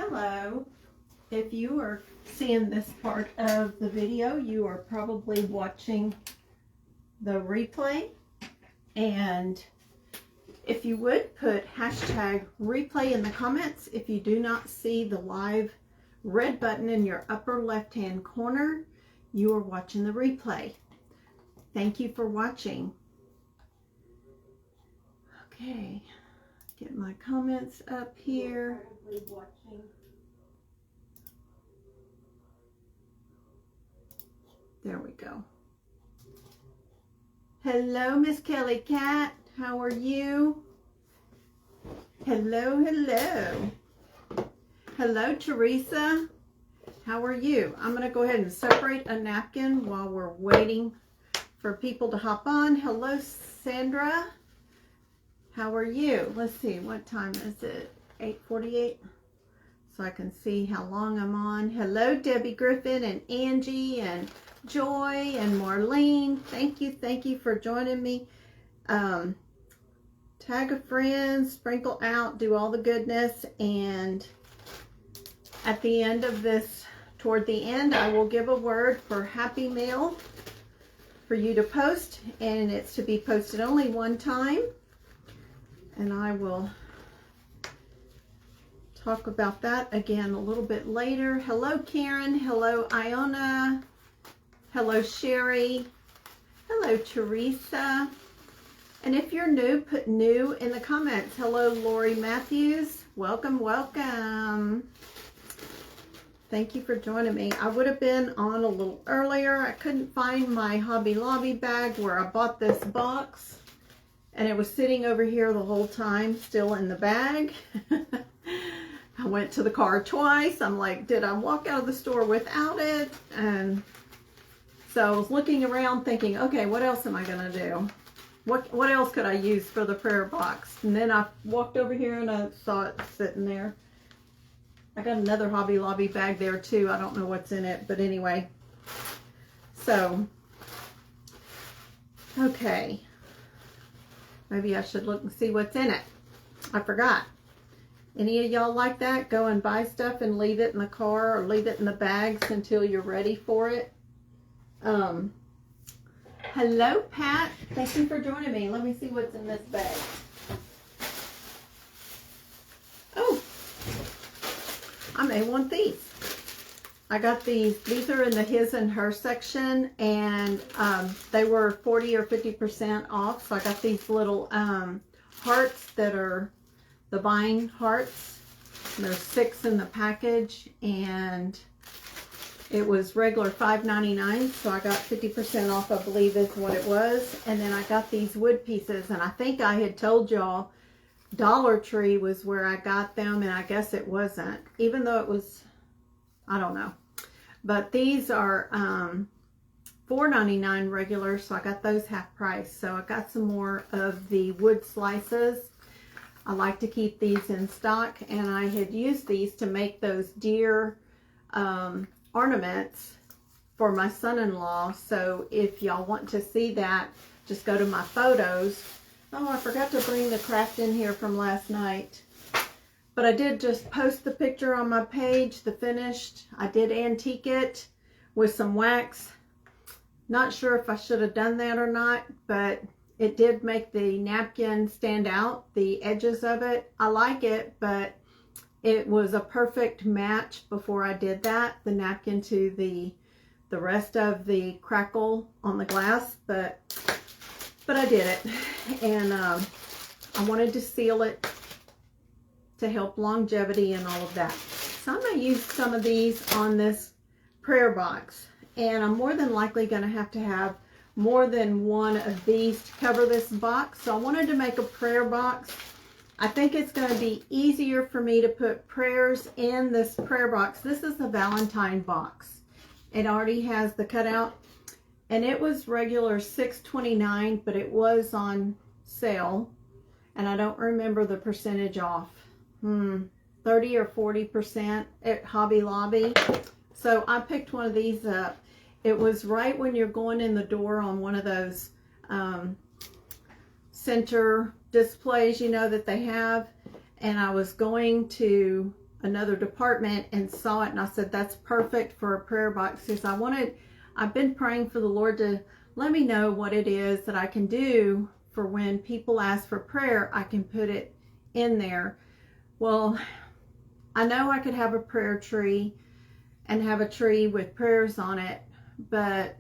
Hello. If you are seeing this part of the video, you are probably watching the replay. And if you would put hashtag replay in the comments if you do not see the live red button in your upper left hand corner, you are watching the replay. Thank you for watching. Okay, get my comments up here. There we go. Hello, Miss Kelly Cat. How are you? Hello, hello. Hello, Teresa. How are you? I'm going to go ahead and separate a napkin while we're waiting for people to hop on. Hello, Sandra. How are you? Let's see, what time is it? 8:48. So I can see how long I'm on. Hello, Debbie Griffin and Angie and Joy and Marlene. Thank you for joining me. Tag a friend, sprinkle out, do all the goodness, and at the end of this, toward the end, I will give a word for Happy Mail for you to post, and it's to be posted only one time, and I will talk about that again a little bit later. Hello, Karen. Hello, Iona. Hello, Sherry. Hello, Teresa. And if you're new, put new in the comments. Hello, Lori Matthews. Welcome, welcome. Thank you for joining me. I would have been on a little earlier. I couldn't find my Hobby Lobby bag where I bought this box. And it was sitting over here the whole time, still in the bag. I went to the car twice. I'm like, did I walk out of the store without it? And so I was looking around thinking, okay, what else am I going to do? What else could I use for the prayer box? And then I walked over here and I saw it sitting there. I got another Hobby Lobby bag there too. I don't know what's in it, but anyway. So, okay. Maybe I should look and see what's in it. I forgot. Any of y'all like that? Go and buy stuff and leave it in the car or leave it in the bags until you're ready for it. Hello, Pat. Thank you for joining me. Let me see what's in this bag. Oh, I may want these. I got these. These are in the his and her section, and they were 40 or 50% off. So I got these little hearts that are the vine hearts. There's 6 in the package, and it was regular $5.99, so I got 50% off, I believe is what it was. And then I got these wood pieces, and I think I had told y'all Dollar Tree was where I got them, and I guess it wasn't, even though it was, I don't know. But these are $4.99 regular, so I got those half price. So I got some more of the wood slices. I like to keep these in stock, and I had used these to make those deer ornaments for my son-in-law. So if y'all want to see that, just go to my photos. Oh, I forgot to bring the craft in here from last night. But I did just post the picture on my page, the finished. I did antique it with some wax. Not sure if I should have done that or not, but it did make the napkin stand out, the edges of it. I like it, but it was a perfect match before I did that, the napkin to the rest of the crackle on the glass, but I did it. And I wanted to seal it to help longevity and all of that. So I'm going to use some of these on this prayer box, and I'm more than likely going to have more than one of these to cover this box. So I wanted to make a prayer box. I think it's going to be easier for me to put prayers in this prayer box. This is a Valentine box. It already has the cutout, and it was regular $6.29, but it was on sale, and I don't remember the percentage off. 30 or 40% at Hobby Lobby. So I picked one of these up. It was right when you're going in the door on one of those center displays, you know, that they have. And I was going to another department and saw it, and I said, that's perfect for a prayer box, because I've been praying for the Lord to let me know what it is that I can do for when people ask for prayer, I can put it in there. Well, I know I could have a prayer tree and have a tree with prayers on it, but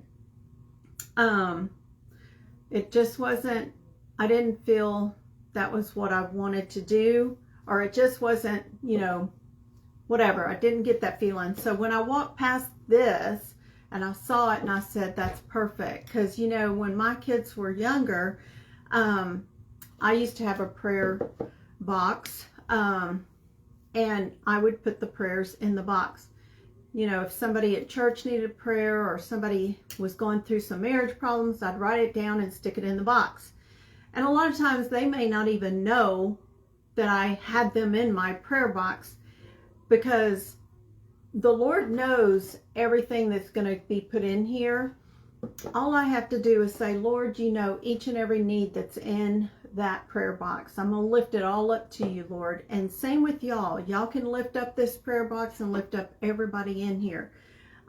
it just wasn't, I didn't feel that was what I wanted to do, or it just wasn't, you know, whatever. I didn't get that feeling. So when I walked past this and I saw it and I said, that's perfect. Because, you know, when my kids were younger, I used to have a prayer box, and I would put the prayers in the box. You know, if somebody at church needed prayer or somebody was going through some marriage problems, I'd write it down and stick it in the box. And a lot of times they may not even know that I had them in my prayer box, because the Lord knows everything that's going to be put in here. All I have to do is say, Lord, you know each and every need that's in that prayer box. I'm going to lift it all up to you, Lord. And same with y'all. Y'all can lift up this prayer box and lift up everybody in here.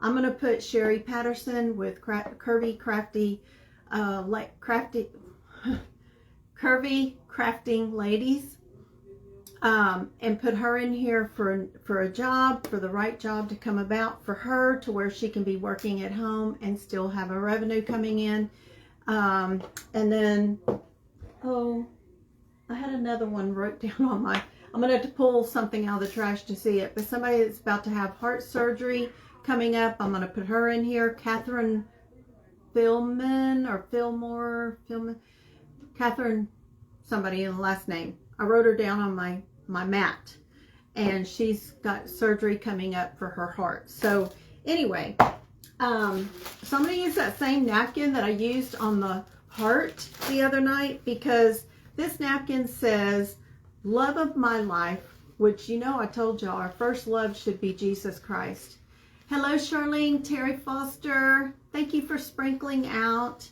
I'm going to put Sherry Patterson with Curvy Crafting Ladies, and put her in here for a job, for the right job to come about for her, to where she can be working at home and still have a revenue coming in. And then, oh, I had another one wrote down on my, I'm going to have to pull something out of the trash to see it, but somebody that's about to have heart surgery coming up, I'm going to put her in here. Catherine Catherine, somebody in the last name. I wrote her down on my mat, and she's got surgery coming up for her heart. So anyway, so I'm going to use that same napkin that I used on the heart the other night, because this napkin says, love of my life, which, you know, I told y'all our first love should be Jesus Christ. Hello, Charlene, Terry Foster. Thank you for sprinkling out.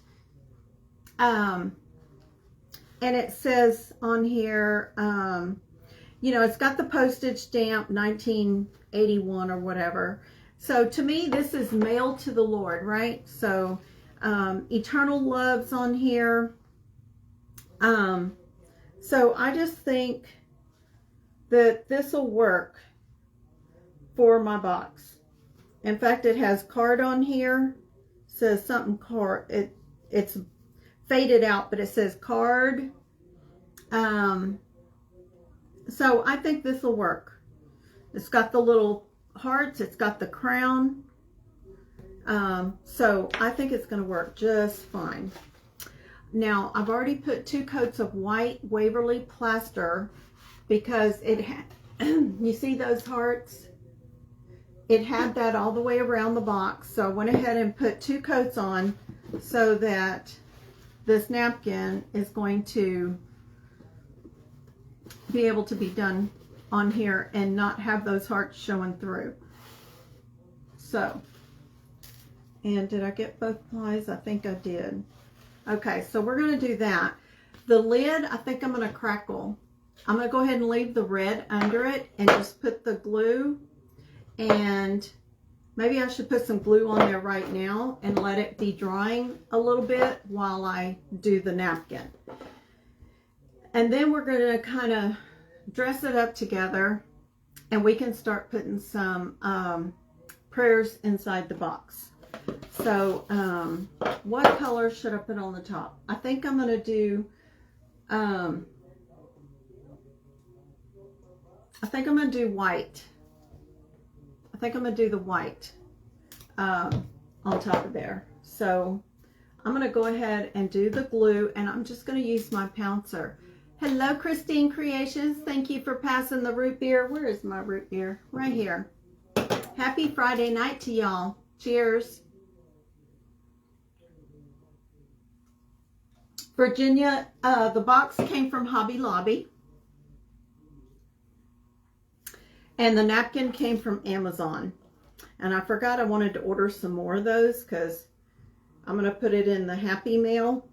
And it says on here, you know, it's got the postage stamp 1981 or whatever. So to me, this is mailed to the Lord, right? So eternal love's on here. So I just think that this will work for my box. In fact, it has card on here. Says something card. It's faded out, but it says card. So I think this will work. It's got the little hearts. It's got the crown. So I think it's going to work just fine. Now, I've already put 2 coats of white Waverly plaster, because it had, you see those hearts? It had that all the way around the box. So I went ahead and put 2 coats on, so that this napkin is going to be able to be done on here and not have those hearts showing through. So, and did I get both plies? I think I did. Okay, so we're going to do that. The lid, I think I'm going to crackle. I'm going to go ahead and leave the red under it and just put the glue, and maybe I should put some glue on there right now and let it be drying a little bit while I do the napkin. And then we're going to kind of dress it up together, and we can start putting some prayers inside the box. So what color should I put on the top? I think I'm going to do, I think I'm going to do white. I think I'm going to do the white on top of there. So I'm going to go ahead and do the glue, and I'm just going to use my pouncer. Hello, Christine Creations. Thank you for passing the root beer. Where is my root beer? Right here. Happy Friday night to y'all. Cheers. Virginia, the box came from Hobby Lobby. And the napkin came from Amazon. And I forgot I wanted to order some more of those, because I'm going to put it in the Happy Mail.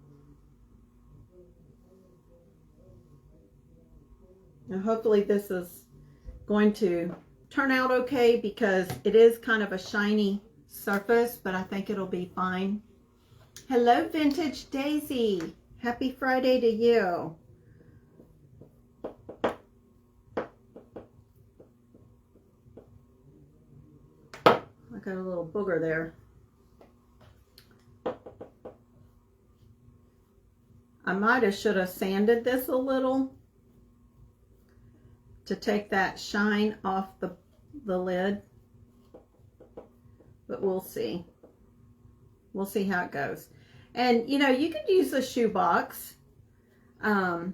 And hopefully this is going to turn out okay because it is kind of a shiny surface, but I think it'll be fine. Hello, Vintage Daisy. Happy Friday to you. I got a little booger there. I should have sanded this a little to take that shine off the lid, but we'll see. We'll see how it goes. And you know, you could use a shoebox. I've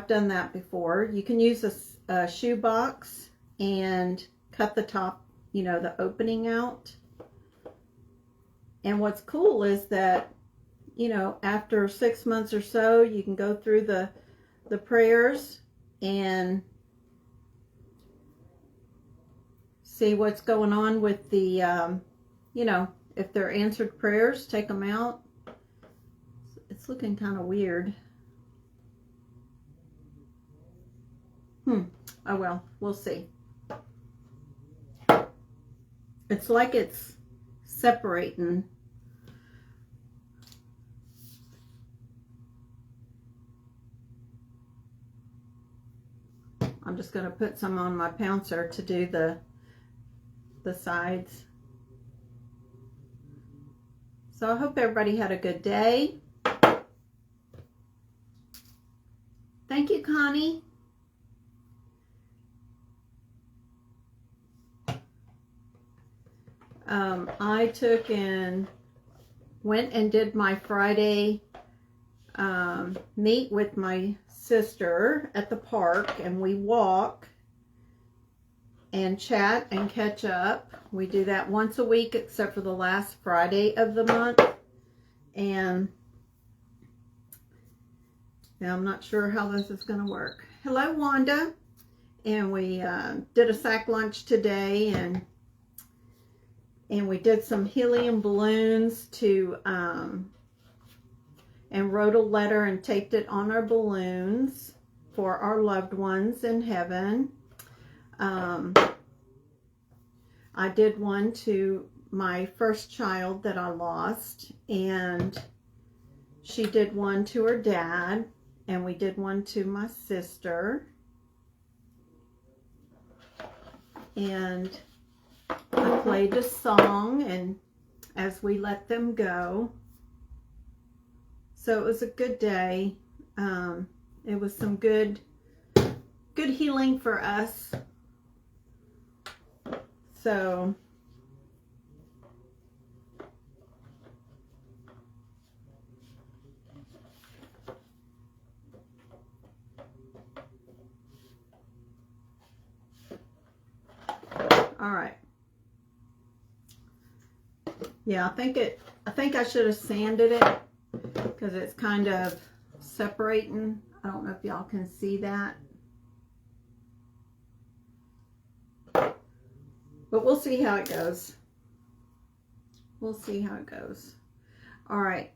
done that before. You can use a shoebox and cut the top, you know, the opening out. And what's cool is that, you know, after 6 months or so, you can go through the prayers and see what's going on with the, you know, if they're answered prayers, take them out. It's looking kind of weird. Oh well, we'll see. It's like it's separating. I'm just going to put some on my pouncer to do the sides. So I hope everybody had a good day. Thank you, Connie. I took and went and did my Friday meet with my sister at the park, and we walk and chat and catch up. We do that once a week except for the last Friday of the month. And now I'm not sure how this is going to work. Hello, Wanda. And we did a sack lunch today, and we did some helium balloons to and wrote a letter and taped it on our balloons for our loved ones in heaven. I did one to my first child that I lost, and she did one to her dad, and we did one to my sister. And I played a song and as we let them go. So it was a good day. It was some good healing for us. So all right. Yeah, I think I should have sanded it because it's kind of separating. I don't know if y'all can see that. But we'll see how it goes. We'll see how it goes. All right.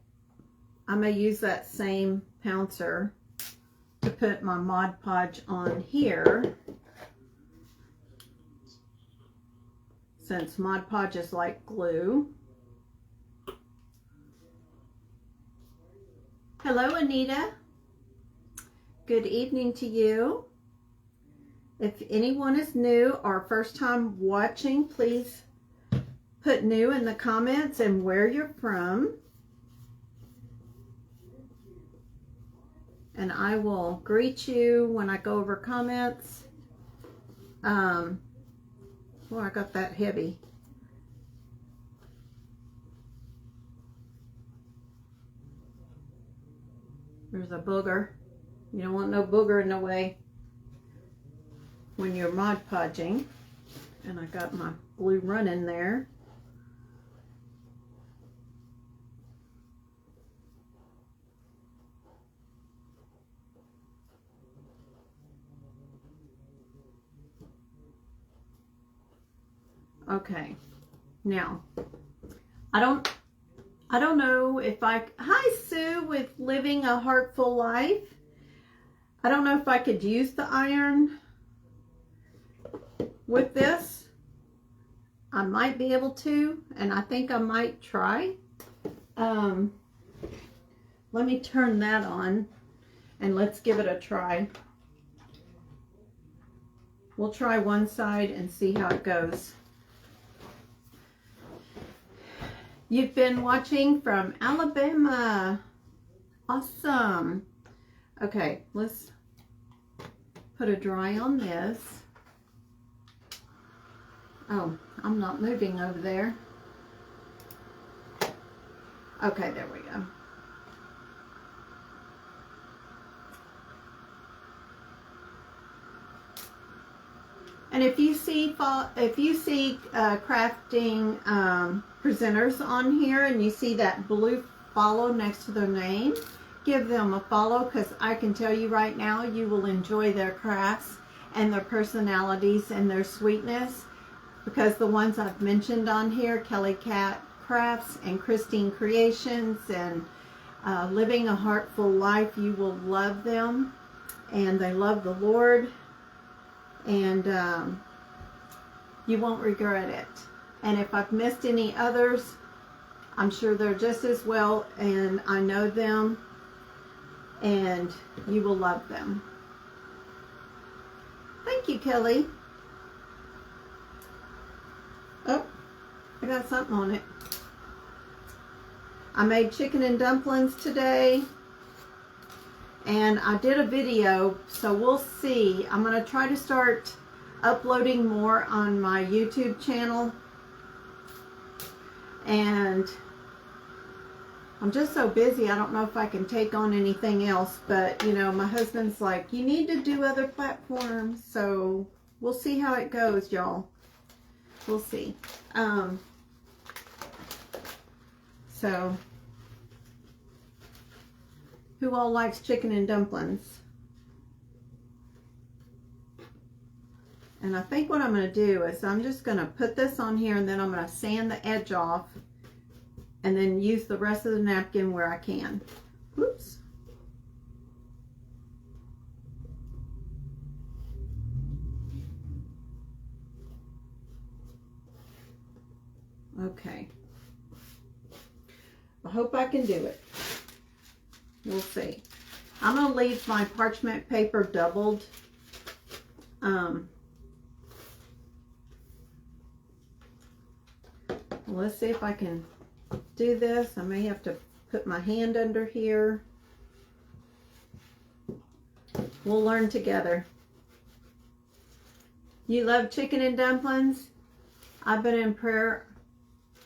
I'm going to use that same pouncer to put my Mod Podge on here. Since Mod Podge is like glue. Hello, Anita. Good evening to you. If anyone is new or first time watching, please put new in the comments and where you're from. And I will greet you when I go over comments. Oh, I got that heavy. There's a booger. You don't want no booger in the way when you're Mod Podging. And I got my glue running there. Okay. Now, I don't know if hi Sue with Living a Heartful Life. I don't know if I could use the iron. with this, I might be able to, and I think I might try. Let me turn that on and let's give it a try. We'll try one side and see how it goes. You've been watching from Alabama. Awesome. Okay, let's put a dry on this. Oh, I'm not moving over there. Okay, there we go. And if you see crafting presenters on here and you see that blue follow next to their name, give them a follow, because I can tell you right now you will enjoy their crafts and their personalities and their sweetness, because the ones I've mentioned on here, Kelly Cat Crafts and Christine Creations and Living a Heartful Life, you will love them, and they love the Lord, and you won't regret it. And if I've missed any others, I'm sure they're just as well, and I know them, and you will love them. Thank you, Kelly. Oh, I got something on it. I made chicken and dumplings today, and I did a video, so we'll see. I'm going to try to start uploading more on my YouTube channel, and I'm just so busy, I don't know if I can take on anything else, but you know, my husband's like, you need to do other platforms, so we'll see how it goes, y'all. We'll see. So, who all likes chicken and dumplings? And I think what I'm going to do is I'm just going to put this on here, and then I'm going to sand the edge off, and then use the rest of the napkin where I can. Whoops. Okay. I hope I can do it. We'll see. I'm going to leave my parchment paper doubled. Let's see if I can do this. I may have to put my hand under here. We'll learn together. You love chicken and dumplings? I've been in prayer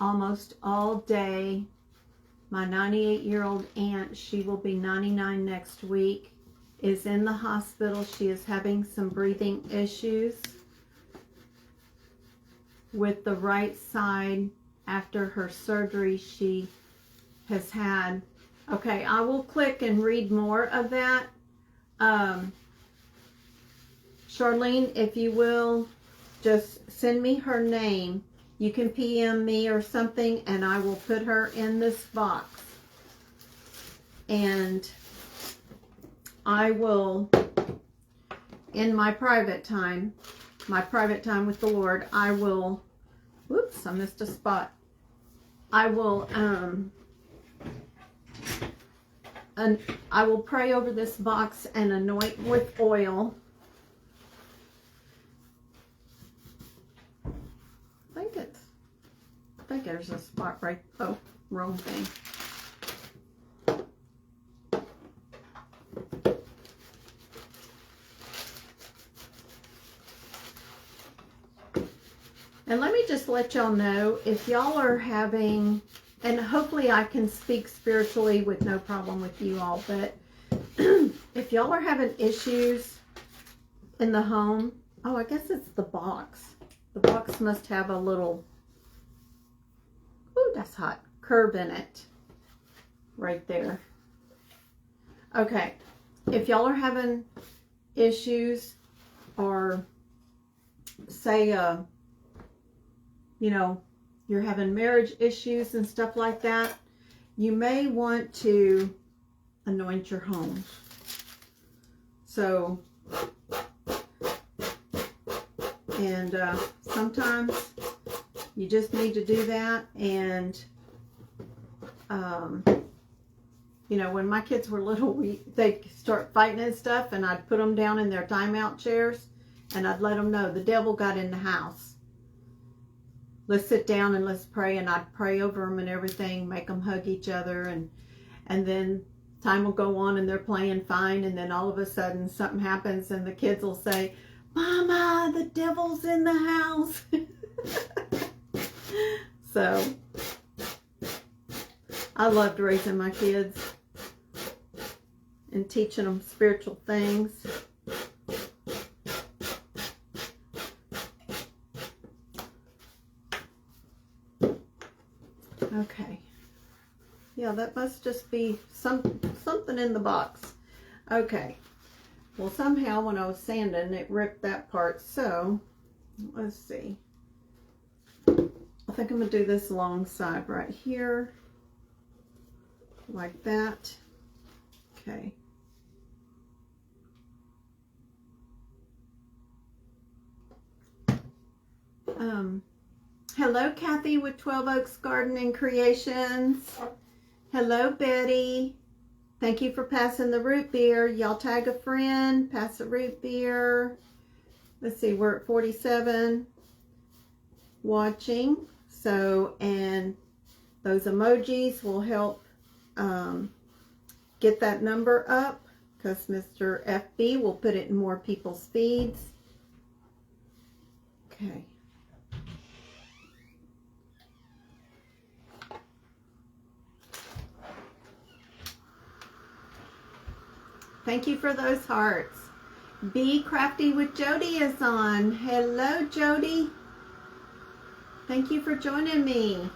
almost all day. My 98-year-old aunt, she will be 99 next week, is in the hospital. She is having some breathing issues with the right side after her surgery she has had. Okay, I will click and read more of that. Charlene, if you will, just send me her name. You can PM me or something, and I will put her in this box. And I will, in my private time with the Lord, I will, whoops, I missed a spot. I will, and I will pray over this box and anoint with oil. I think there's a spot right, oh, wrong thing. And let me just let y'all know, if y'all are having, and hopefully I can speak spiritually with no problem with you all, but if y'all are having issues in the home, oh, I guess it's the box. The box must have a little, ooh, that's hot, curve in it right there. Okay, if y'all are having issues, or say, you know, you're having marriage issues and stuff like that, you may want to anoint your home. So And sometimes you just need to do that. And you know, when my kids were little, they'd start fighting and stuff, and I'd put them down in their timeout chairs, and I'd let them know the devil got in the house. Let's sit down and let's pray. And I'd pray over them and everything, make them hug each other, and then time will go on and they're playing fine, and then all of a sudden something happens and the kids will say, "Mama, the devil's in the house." So I loved raising my kids and teaching them spiritual things. Okay. Yeah, that must just be something in the box. Okay. Well, somehow when I was sanding, it ripped that part. So, let's see. I think I'm going to do this alongside right here. Like that. Okay. Hello, Kathy with 12 Oaks Gardening Creations. Hello, Betty. Thank you for passing the root beer. Y'all tag a friend, pass the root beer. Let's see, we're at 47 watching. So, and those emojis will help get that number up, because Mr. FB will put it in more people's feeds. Okay. Thank you for those hearts. Be Crafty with Jody is on. Hello, Jody. Thank you for joining me.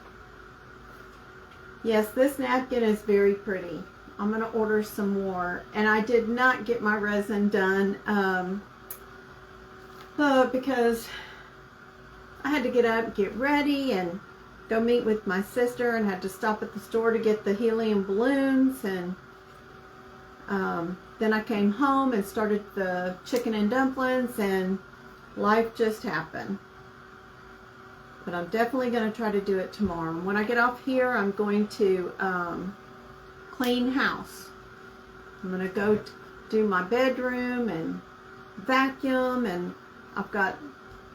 Yes, this napkin is very pretty. I'm going to order some more. And I did not get my resin done because I had to get up and get ready and go meet with my sister, and had to stop at the store to get the helium balloons. And then I came home and started the chicken and dumplings, and life just happened. But I'm definitely going to try to do it tomorrow. And when I get off here, I'm going to clean house. I'm going to go do my bedroom and vacuum, and I've got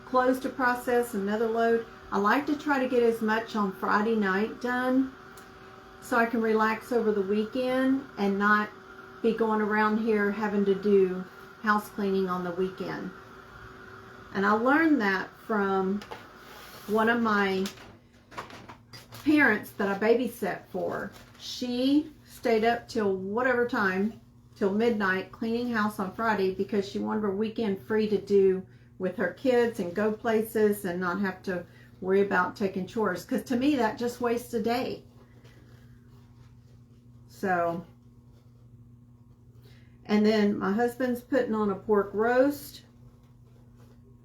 clothes to process, another load. I like to try to get as much on Friday night done so I can relax over the weekend and not be going around here having to do house cleaning on the weekend. And I learned that from one of my parents that I babysat for. She stayed up till whatever time, till midnight, cleaning house on Friday because she wanted her weekend free to do with her kids and go places and not have to worry about taking chores. Because to me, that just wastes a day. So, and then my husband's putting on a pork roast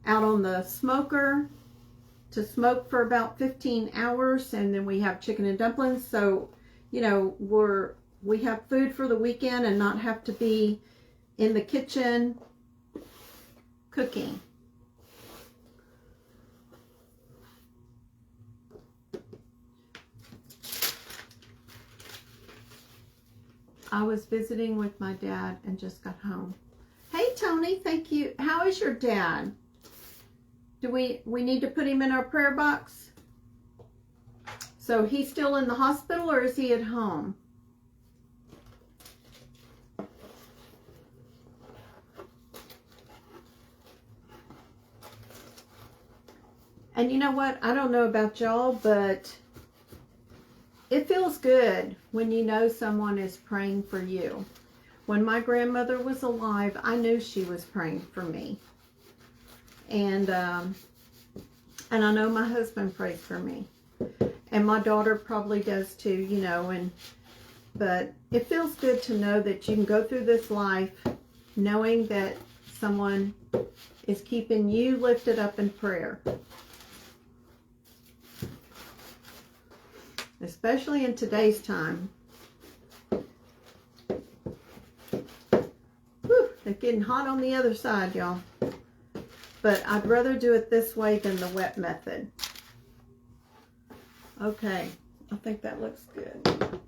out on the smoker to smoke for about 15 hours. And then we have chicken and dumplings. So, you know, we have food for the weekend and not have to be in the kitchen cooking. I was visiting with my dad and just got home. Hey, Tony, thank you. How is your dad? Do we need to put him in our prayer box? So he's still in the hospital, or is he at home? And you know what? I don't know about y'all, but it feels good when you know someone is praying for you. When my grandmother was alive, I knew she was praying for me. And I know my husband prays for me. And my daughter probably does too, you know. But it feels good to know that you can go through this life knowing that someone is keeping you lifted up in prayer. Especially in today's time. Whew, it's getting hot on the other side, y'all. but I'd rather do it this way than the wet method. Okay, I think that looks good.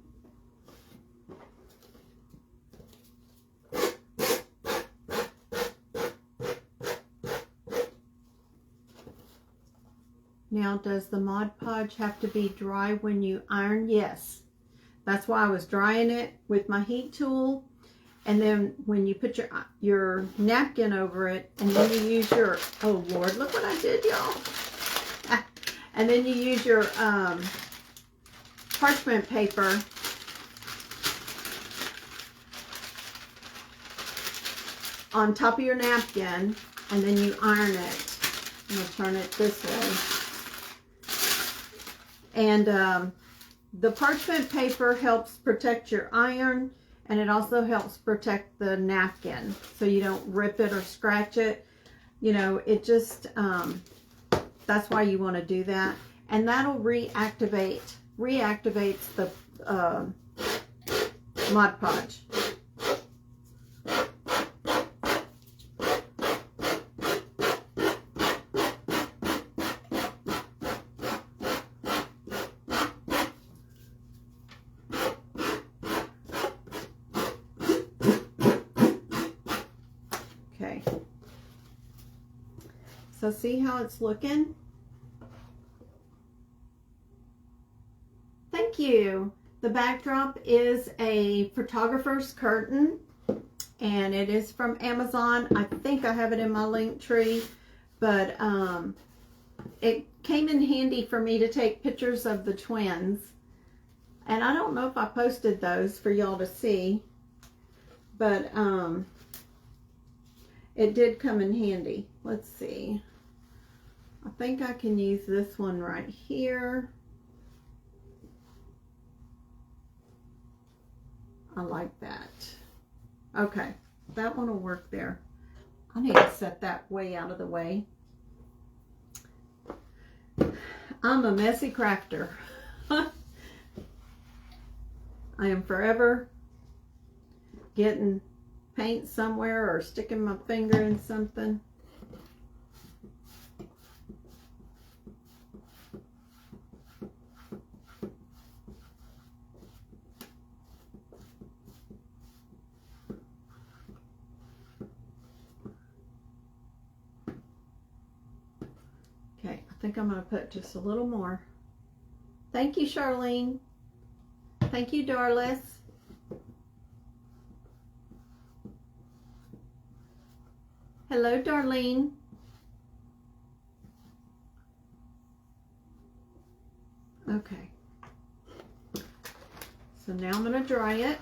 Now, does the Mod Podge have to be dry when you iron? Yes. That's why I was drying it with my heat tool. And then when you put your napkin over it, and then you use your, oh Lord, look what I did, y'all. And then you use your parchment paper on top of your napkin, and then you iron it. I'm going to turn it this way. And the parchment paper helps protect your iron, and it also helps protect the napkin so you don't rip it or scratch it. You know, it just, that's why you want to do that. And that'll reactivates the Mod Podge. Okay, so see how it's looking? Thank you. The backdrop is a photographer's curtain, and it is from Amazon. I think I have it in my link tree, but it came in handy for me to take pictures of the twins, and I don't know if I posted those for y'all to see, but it did come in handy. Let's see. I think I can use this one right here. I like that. Okay, that one will work there. I need to set that way out of the way. I'm a messy crafter. I am forever getting paint somewhere or sticking my finger in something. Okay, I think I'm going to put just a little more. Thank you, Charlene. Thank you, Darlis. Hello, Darlene. Okay. So now I'm going to dry it.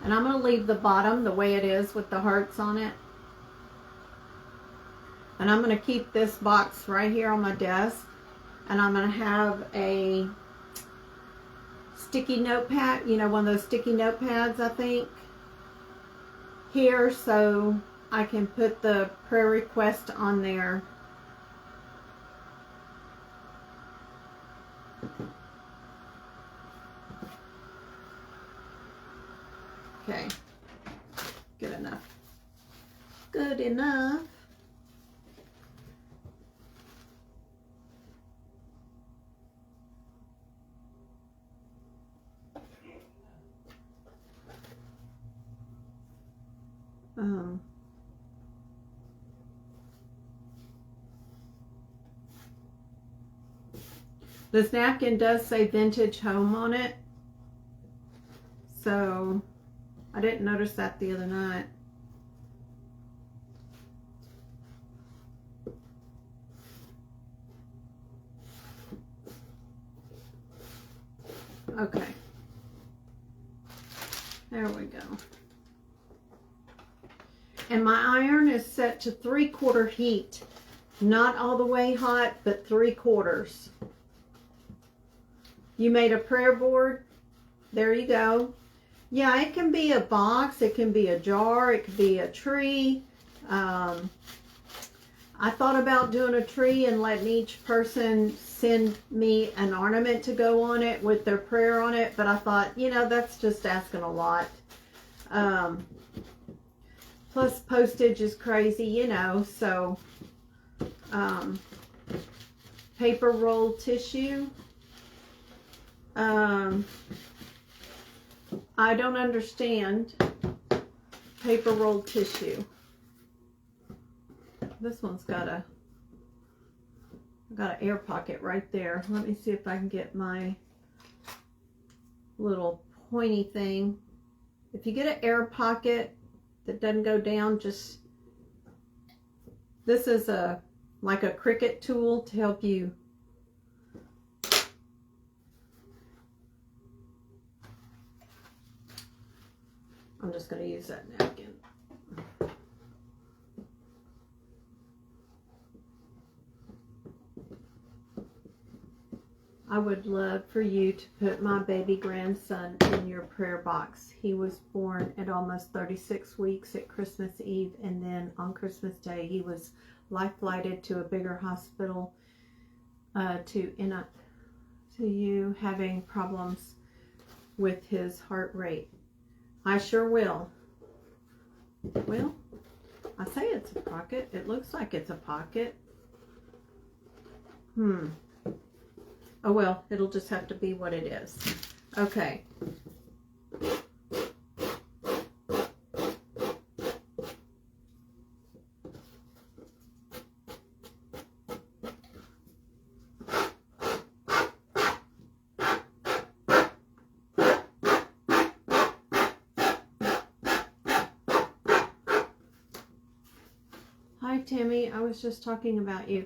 And I'm going to leave the bottom the way it is with the hearts on it. And I'm going to keep this box right here on my desk. And I'm going to have a sticky notepad, you know, one of those sticky notepads, I think, here, so I can put the prayer request on there. Okay, good enough. Good enough. This napkin does say Vintage Home on it, so I didn't notice that the other night. Okay, there we go. And my iron is set to 3/4 heat. Not all the way hot, but 3/4. You made a prayer board. There you go. Yeah, it can be a box. It can be a jar. It could be a tree. I I thought about doing a tree and letting each person send me an ornament to go on it with their prayer on it, but I thought, you know, that's just asking a lot. Plus postage is crazy, you know, so paper roll tissue. I don't understand paper roll tissue. This one's got an air pocket right there. Let me see if I can get my little pointy thing. If you get an air pocket that doesn't go down, just, this is like a Cricut tool to help you. I'm just going to use that napkin. I would love for you to put my baby grandson in your prayer box. He was born at almost 36 weeks at Christmas Eve, and then on Christmas Day he was life flighted to a bigger hospital to you having problems with his heart rate. I sure will. Well, I say it's a pocket. It looks like it's a pocket. Oh well, it'll just have to be what it is. Okay. Hi Tammy, I was just talking about you.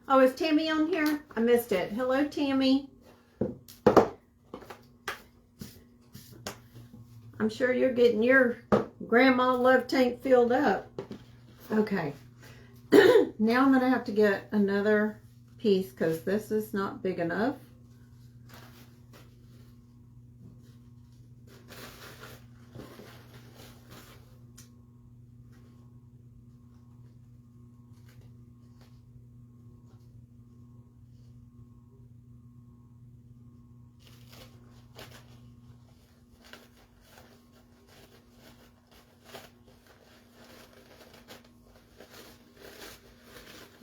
Oh, is Tammy on here? I missed it. Hello, Tammy. I'm sure you're getting your grandma love tank filled up. Okay. Now I'm going to have to get another piece because this is not big enough.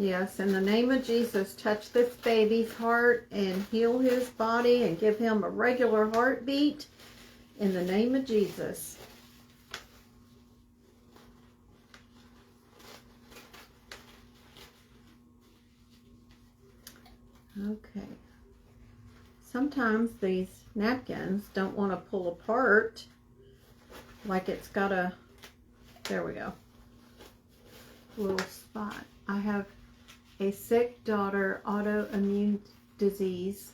Yes, in the name of Jesus, touch this baby's heart and heal his body and give him a regular heartbeat in the name of Jesus. Okay. Sometimes these napkins don't want to pull apart like it's got a, there we go, little spot. I have a sick daughter, autoimmune disease,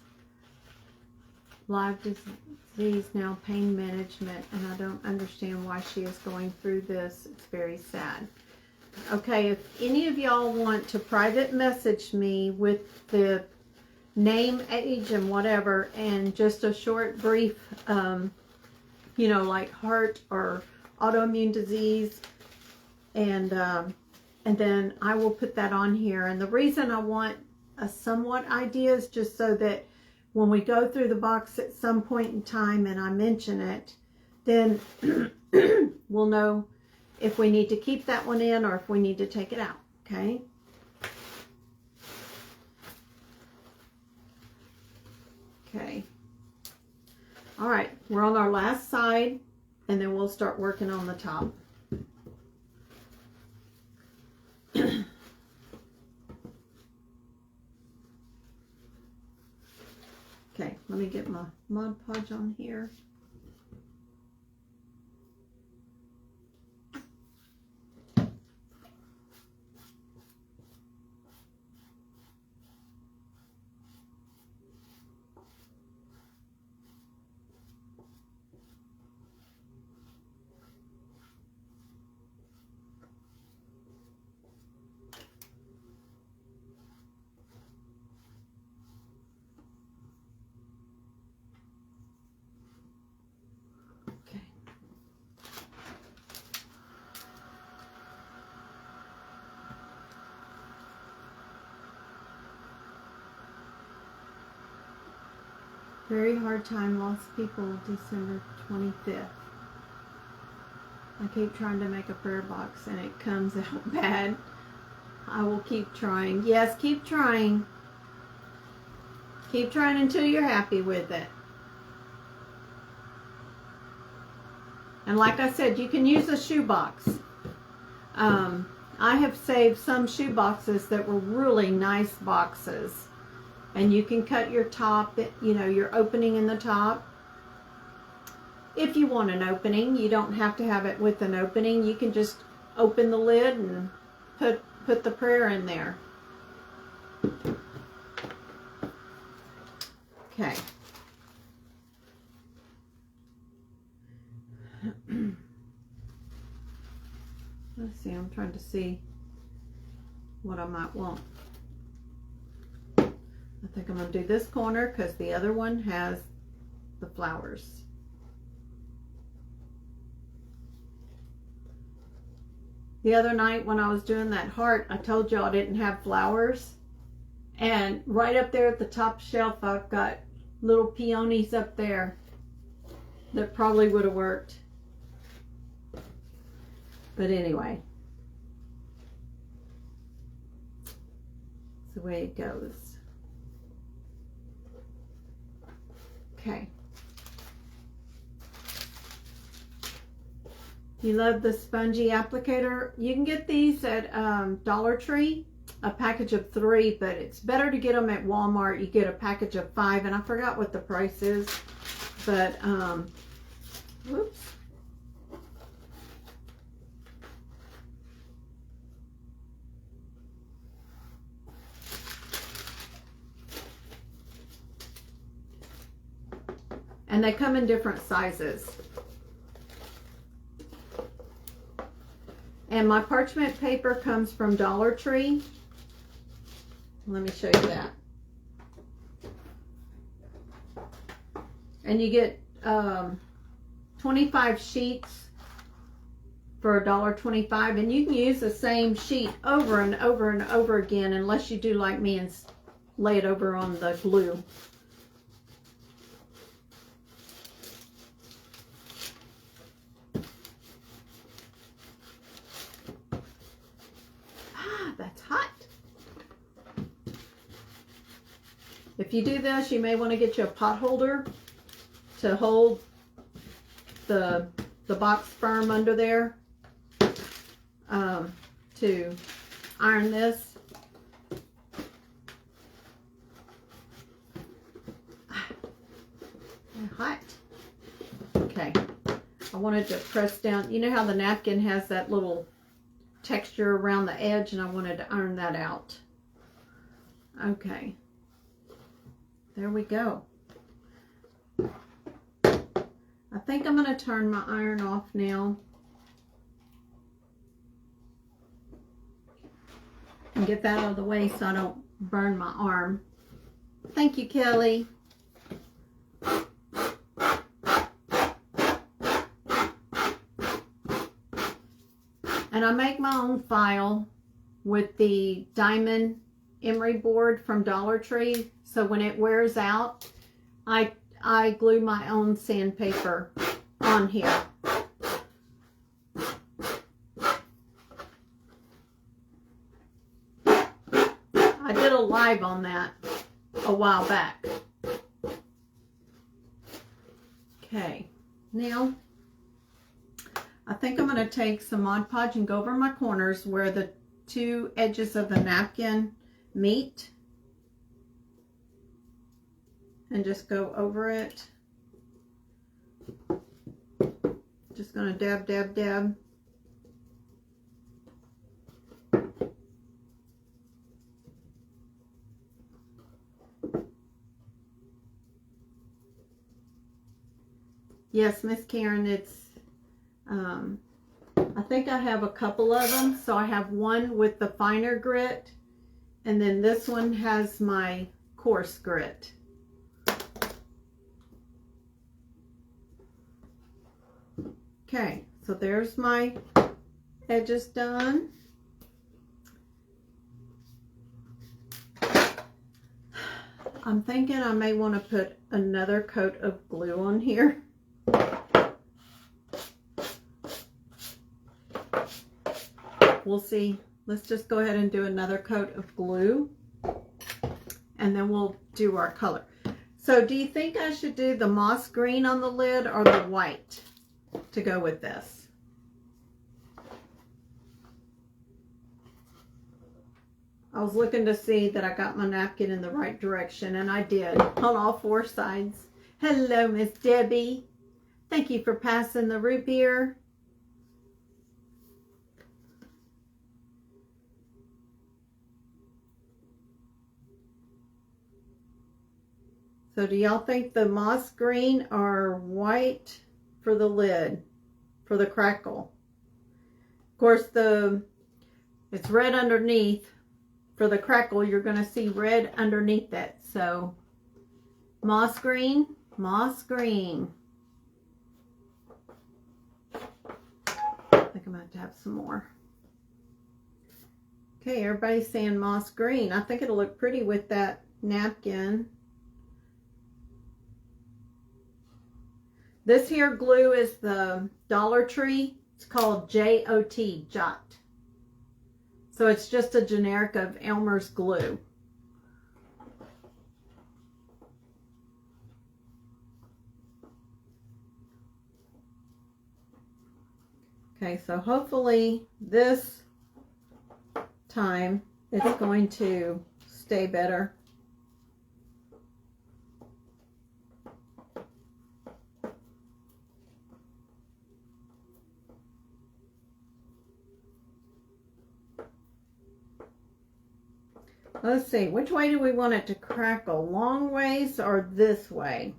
live disease, now pain management, and I don't understand why she is going through this. It's very sad. Okay, if any of y'all want to private message me with the name, age, and whatever, and just a short, brief, you know, like heart or autoimmune disease, and then I will put that on here. And the reason I want a somewhat idea is just so that when we go through the box at some point in time and I mention it, then we'll know if we need to keep that one in or if we need to take it out, okay? Okay. All right, we're on our last side, and then we'll start working on the top. Okay, let me get my Mod Podge on here. Very hard time, lost people, December 25th. I keep trying to make a prayer box and it comes out bad. I will keep trying. Yes, keep trying. Keep trying until you're happy with it. And like I said, you can use a shoebox. I have saved some shoe boxes that were really nice boxes. And you can cut your top, you know, your opening in the top. If you want an opening, you don't have to have it with an opening. You can just open the lid and put the prayer in there. Okay. Let's see, I'm trying to see what I might want. I think I'm going to do this corner because the other one has the flowers. The other night when I was doing that heart, I told you I didn't have flowers. And right up there at the top shelf, I've got little peonies up there that probably would have worked. But anyway, it's the way it goes. Okay. You love the spongy applicator? You can get these at Dollar Tree, a package of 3, but it's better to get them at Walmart. You get a package of 5, and I forgot what the price is, but whoops. And they come in different sizes. And my parchment paper comes from Dollar Tree. Let me show you that. And you get 25 sheets for $1.25, and you can use the same sheet over and over and over again, unless you do like me and lay it over on the glue. That's hot. If you do this, you may want to get you a pot holder to hold the box firm under there to iron this. Hot. Okay. I wanted to press down. You know how the napkin has that little texture around the edge, and I wanted to iron that out. Okay, there we go. I think I'm going to turn my iron off now and get that out of the way so I don't burn my arm. Thank you, Kelly. And I make my own file with the diamond emery board from Dollar Tree. So when it wears out, I glue my own sandpaper on here. I did a live on that a while back. Okay, now I think I'm going to take some Mod Podge and go over my corners where the 2 edges of the napkin meet, and just go over it. Just going to dab, dab, dab. Yes, Miss Karen, it's I think I have a couple of them. So I have one with the finer grit, and then this one has my coarse grit. Okay, so there's my edges done. I'm thinking I may want to put another coat of glue on here. We'll see. Let's just go ahead and do another coat of glue, and then we'll do our color. So do you think I should do the moss green on the lid or the white to go with this? I was looking to see that I got my napkin in the right direction, and I did on all four sides. Hello, Miss Debbie. Thank you for passing the root beer. So do y'all think the moss green or white for the lid, for the crackle? Of course, it's red underneath. For the crackle, you're going to see red underneath it. So moss green, moss green. I think I'm going to have some more. Okay, everybody's saying moss green. I think it'll look pretty with that napkin. This here glue is the Dollar Tree. It's called J-O-T, Jot. So it's just a generic of Elmer's glue. Okay, so hopefully this time it's going to stay better. Let's see, which way do we want it to crackle? Long ways or this way?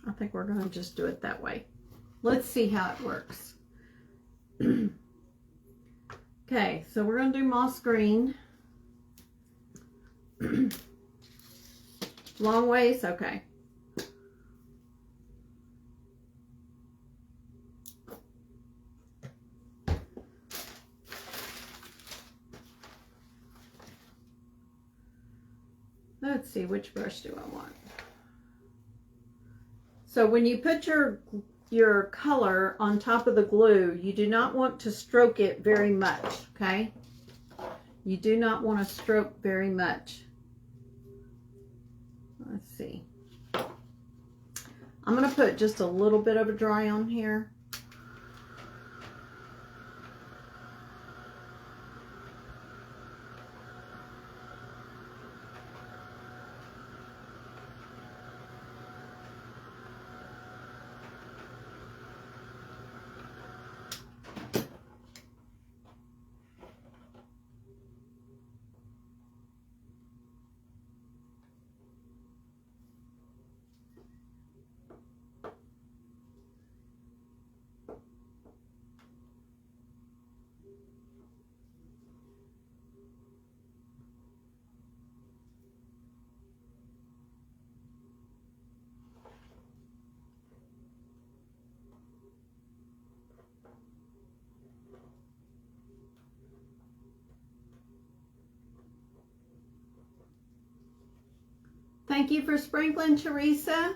I think we're going to just do it that way. Let's see how it works. Okay, so we're going to do moss green. Long ways, okay. Let's see, which brush do I want? So when you put your color on top of the glue, you do not want to stroke it very much, okay? You do not want to stroke very much. Let's see. I'm going to put just a little bit of a dry on here. Thank you for sprinkling, Teresa.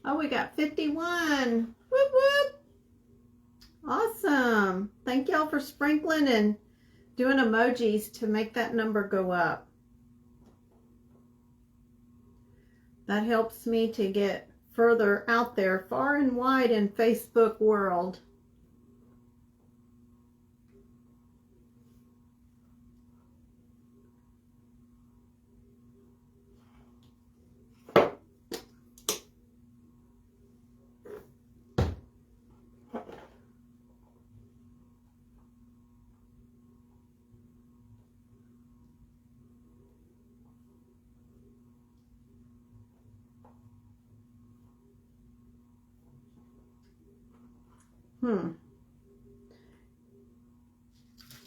Oh, we got 51. Whoop, whoop. Awesome. Thank y'all for sprinkling and doing emojis to make that number go up. That helps me to get further out there, far and wide in Facebook world.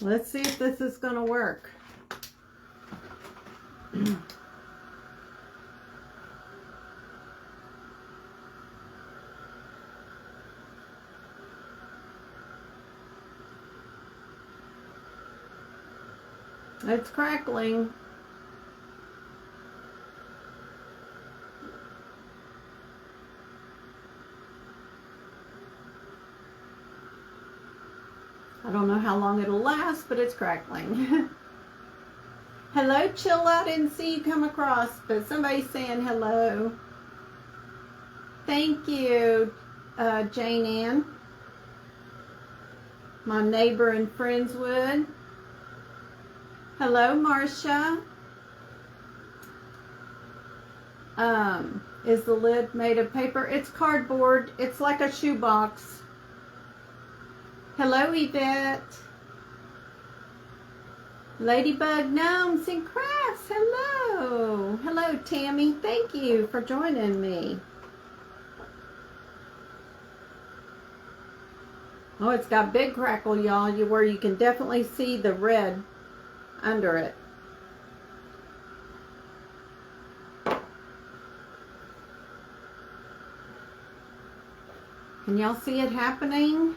Let's see if this is going to work. It's crackling. I don't know how long it'll last, but it's crackling. Hello, Chilla. I didn't see you come across, but somebody's saying hello. Thank you, Jane Ann. My neighbor in Friendswood. Hello, Marcia. Is the lid made of paper? It's cardboard. It's like a shoebox. Hello, Yvette. Ladybug Gnomes and Crafts. Hello. Hello, Tammy. Thank you for joining me. Oh, it's got big crackle, y'all, where you can definitely see the red under it. Can y'all see it happening?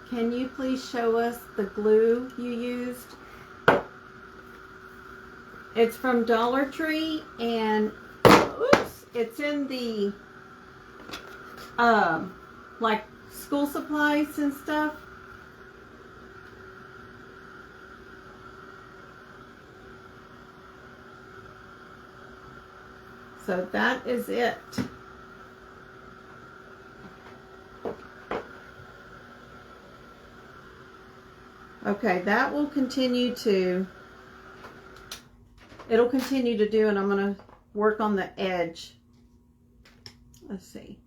Can you please show us the glue you used? It's from Dollar Tree, and oops, it's in the like school supplies and stuff. So that is it. Okay, that will continue to, it'll continue to do, and I'm going to work on the edge. Let's see.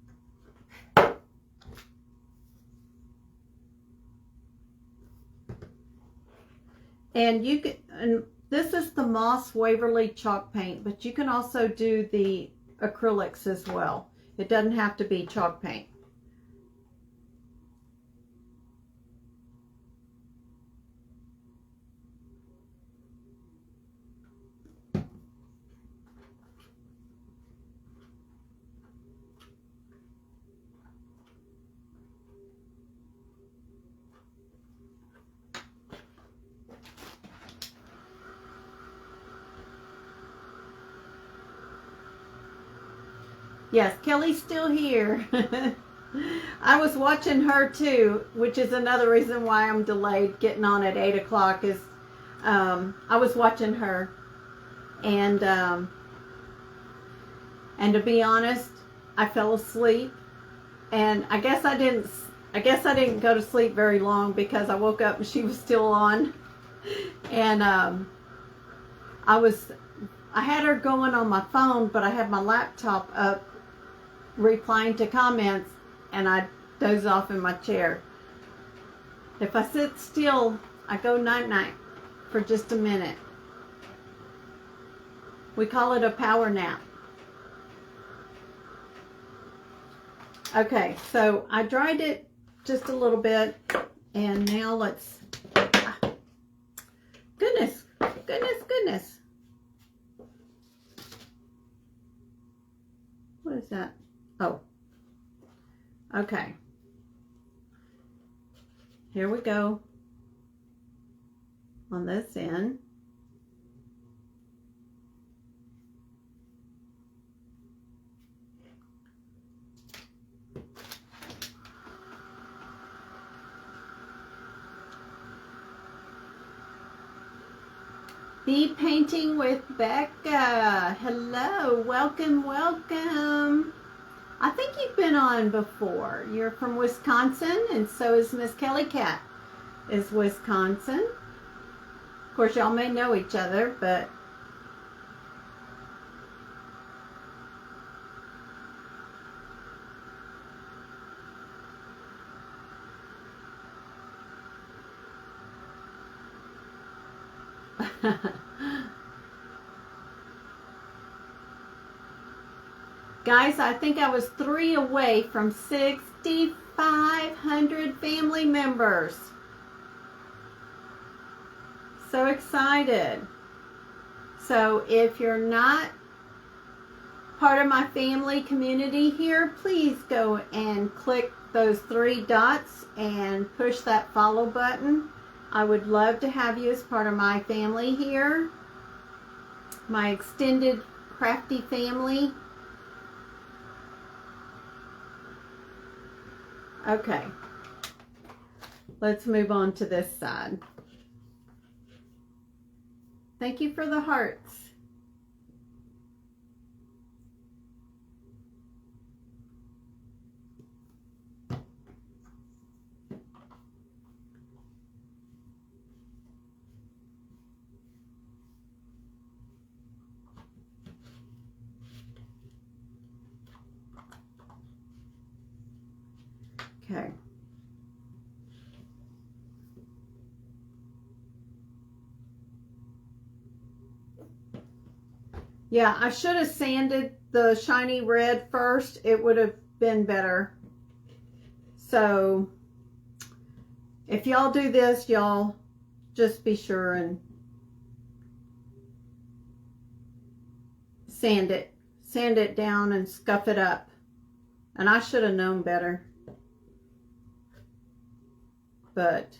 And you can, and this is the Moss Waverly chalk paint, but you can also do the acrylics as well. It doesn't have to be chalk paint. Yes, Kelly's still here. I was watching her too, which is another reason why I'm delayed getting on at 8 o'clock is I was watching her, and to be honest, I fell asleep, and I guess I didn't go to sleep very long because I woke up and she was still on, and I had her going on my phone, but I had my laptop up replying to comments, and I doze off in my chair. If I sit still, I go night-night for just a minute. We call it a power nap. Okay, so I dried it just a little bit, and now let's, goodness. What is that? Oh, okay. Here we go on this end. Bee Painting with Becca. Hello, welcome, welcome. I think you've been on before. You're from Wisconsin, and so is Miss Kelly Cat is Wisconsin. Of course, y'all may know each other, but guys, I think I was 3 away from 6,500 family members. So excited. So if you're not part of my family community here, please go and click those 3 dots and push that follow button. I would love to have you as part of my family here, my extended crafty family. Okay, let's move on to this side. Thank you for the hearts. Okay. Yeah, I should have sanded the shiny red first. It would have been better. So if y'all do this, y'all just be sure and sand it down and scuff it up. And I should have known better. But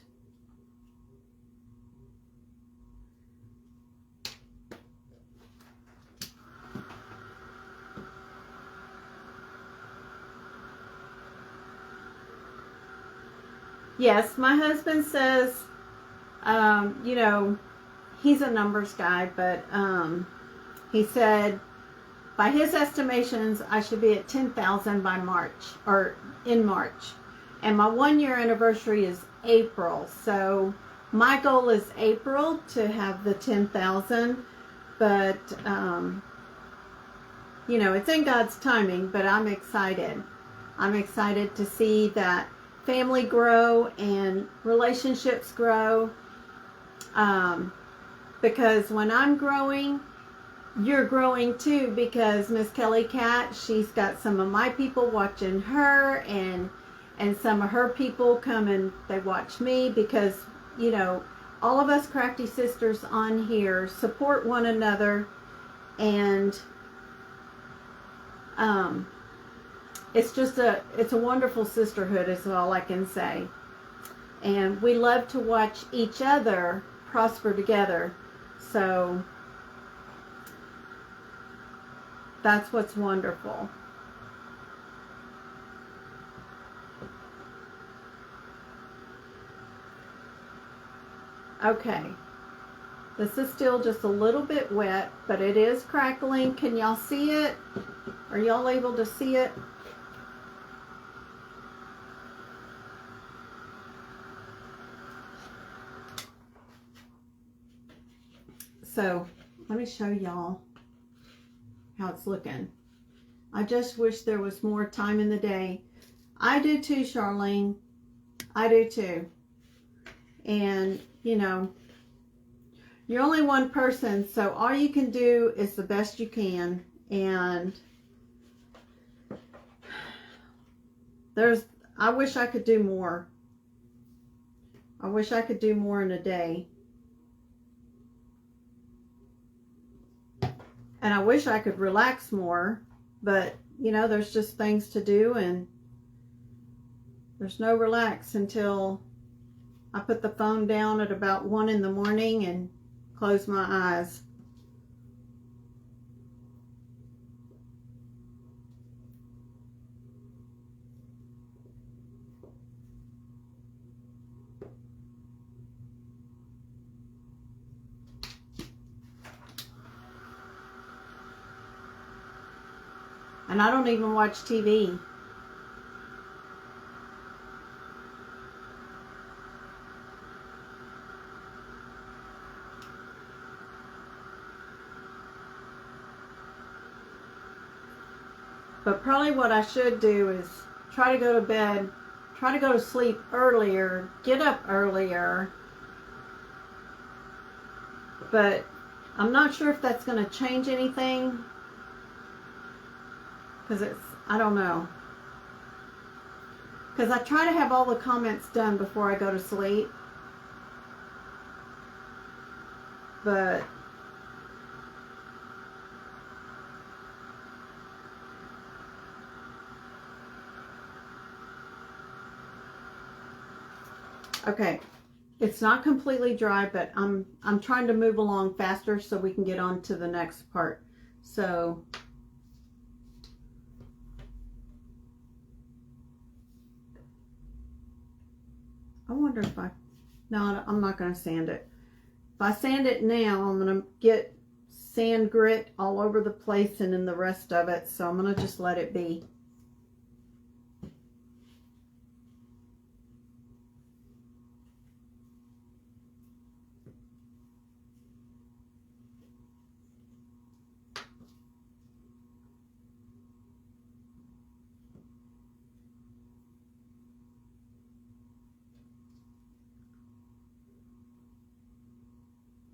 yes, my husband says, you know, he's a numbers guy, but he said by his estimations, I should be at 10,000 by March, or in March. And my 1-year anniversary is April. So my goal is April to have the 10,000. But, you know, it's in God's timing, but I'm excited. I'm excited to see that family grow and relationships grow. Because when I'm growing, you're growing too, because Miss Kelly Cat, she's got some of my people watching her, and some of her people come and they watch me, because, you know, all of us crafty sisters on here support one another, and it's a wonderful sisterhood is all I can say. And we love to watch each other prosper together. So that's what's wonderful. Okay, this is still just a little bit wet, but it is crackling. Can y'all see it? Are y'all able to see it? So let me show y'all how it's looking. I just wish there was more time in the day. I do too, Charlene. I do too. And, you know, you're only one person, so all you can do is the best you can. And I wish I could do more. I wish I could do more in a day. And I wish I could relax more, but, you know, there's just things to do, and there's no relax until I put the phone down at about 1 in the morning and close my eyes. And I don't even watch TV. But probably what I should do is try to go to bed, try to go to sleep earlier, get up earlier. But I'm not sure if that's going to change anything. Because I don't know. Because I try to have all the comments done before I go to sleep. But okay, it's not completely dry, but I'm trying to move along faster so we can get on to the next part. So I wonder if no, I'm not going to sand it. If I sand it now, I'm going to get sand grit all over the place and in the rest of it. So I'm going to just let it be.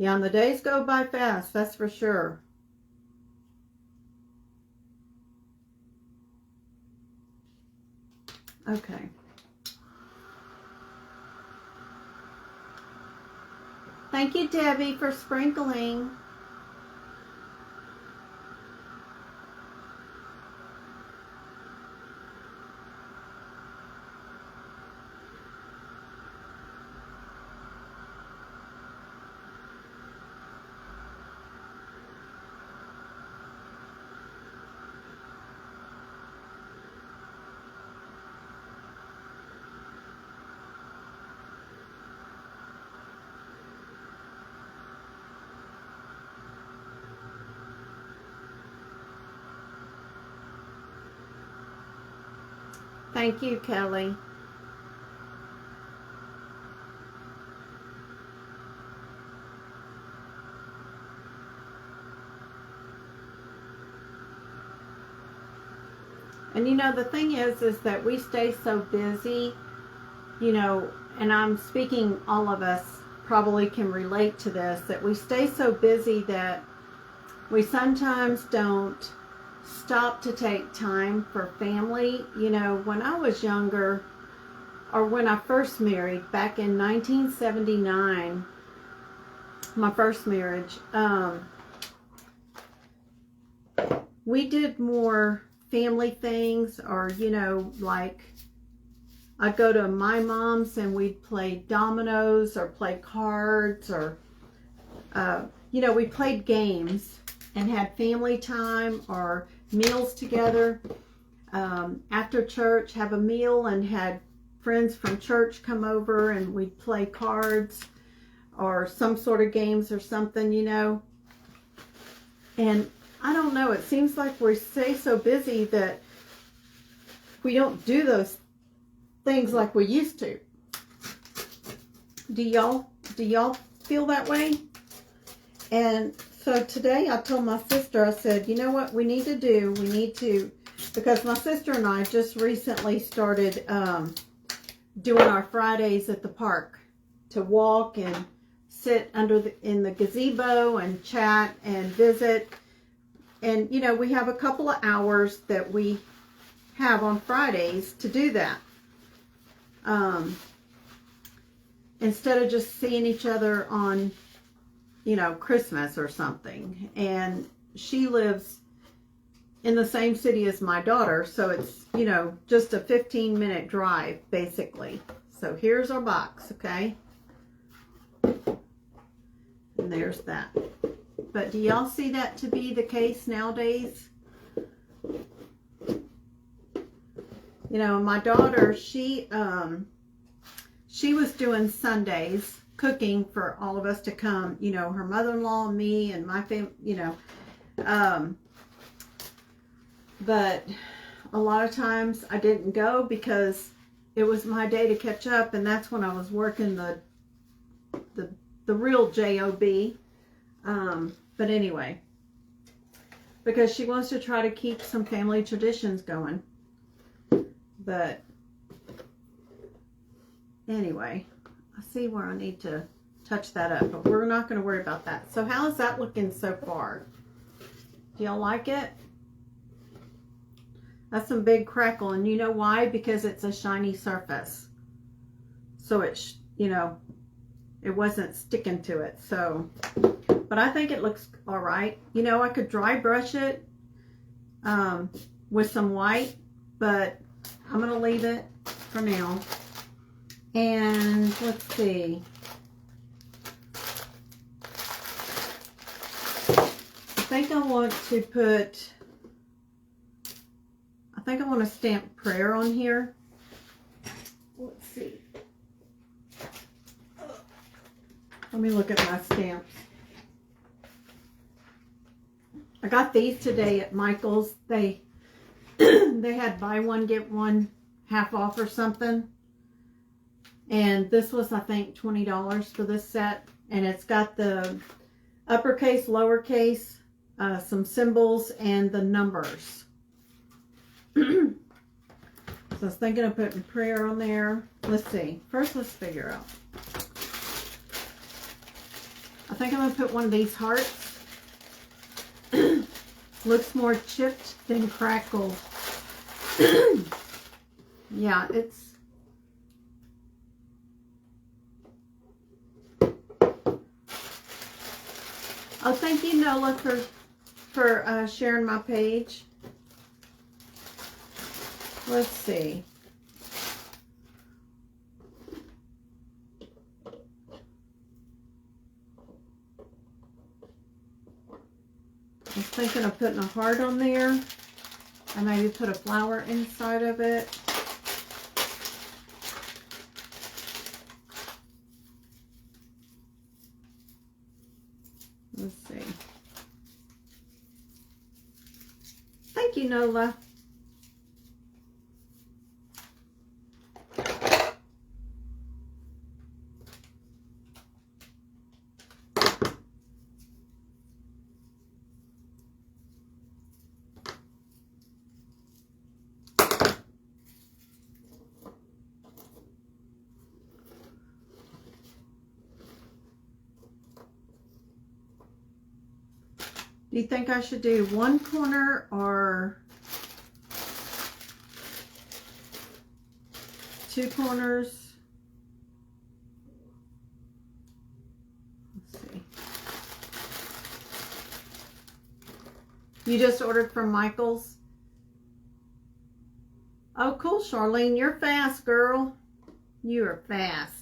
Yeah, and the days go by fast, that's for sure. Okay. Thank you, Debbie, for sprinkling. Thank you, Kelly. And you know, the thing is that we stay so busy, you know, and I'm speaking, all of us probably can relate to this, that we stay so busy that we sometimes don't stop to take time for family. You know, when I was younger, or when I first married back in 1979, my first marriage, we did more family things, or, you know, like I'd go to my mom's and we'd play dominoes or play cards, or, you know, we played games and had family time or meals together. After church, have a meal and had friends from church come over and we'd play cards or some sort of games or something, you know. And I don't know, it seems like we stay so busy that we don't do those things like we used to. Do y'all feel that way? And so today I told my sister, I said, you know what we need to do? We need to, because my sister and I just recently started doing our Fridays at the park, to walk and sit in the gazebo and chat and visit. And, you know, we have a couple of hours that we have on Fridays to do that. Instead of just seeing each other on, you know, Christmas or something. And she lives in the same city as my daughter, so it's, you know, just a 15-minute drive, basically. So here's our box, okay? And there's that. But do y'all see that to be the case nowadays? You know, my daughter, she was doing Sundays, cooking for all of us to come, you know, her mother-in-law and me and my family, you know. But a lot of times I didn't go because it was my day to catch up, and that's when I was working the real job. But anyway, because she wants to try to keep some family traditions going. But anyway, I see where I need to touch that up, but we're not going to worry about that. So how is that looking so far? Do y'all like it? That's some big crackle, and you know why? Because it's a shiny surface. So it's, you know, it wasn't sticking to it. So, but I think it looks all right. You know, I could dry brush it with some white, but I'm going to leave it for now. And let's see. I think I want to put, I think I want to stamp prayer on here. Let's see. Let me look at my stamps. I got these today at Michael's. They had buy one, get one half off or something. And this was, I think, $20 for this set. And it's got the uppercase, lowercase, some symbols, and the numbers. So I was thinking of putting prayer on there. Let's see. First, let's figure out. I think I'm going to put one of these hearts. Looks more chipped than crackled. Yeah, it's... Oh, thank you, Nola, for sharing my page. Let's see. I was thinking of putting a heart on there. I maybe put a flower inside of it. Let's see. Thank you, Nola. Do you think I should do one corner or two corners? Let's see. You just ordered from Michael's? Oh, cool, Charlene. You're fast, girl. You are fast.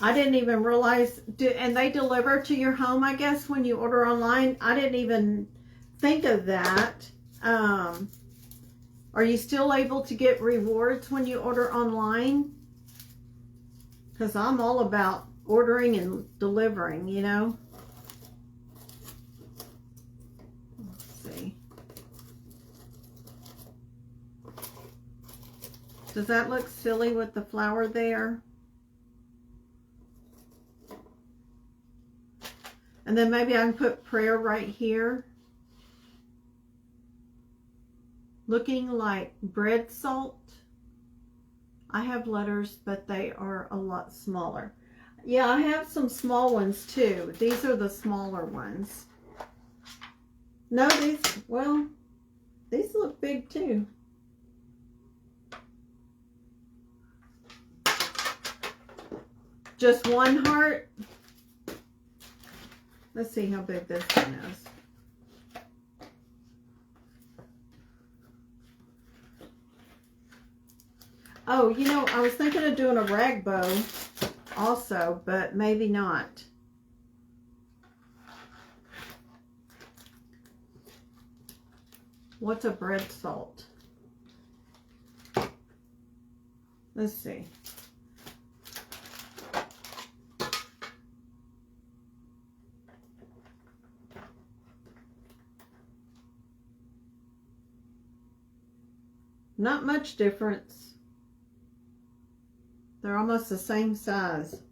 I didn't even realize, and they deliver to your home, I guess, when you order online. I didn't even think of that. Are you still able to get rewards when you order online? Because I'm all about ordering and delivering, you know. Let's see. Does that look silly with the flower there? And then maybe I can put prayer right here. Looking like bread salt. I have letters, but they are a lot smaller. Yeah, I have some small ones too. These are the smaller ones. No, these, well, these look big too. Just one heart. Let's see how big this one is. Oh, you know, I was thinking of doing a rag bow also, but maybe not. What's a bread salt? Let's see. Not much difference. They're almost the same size.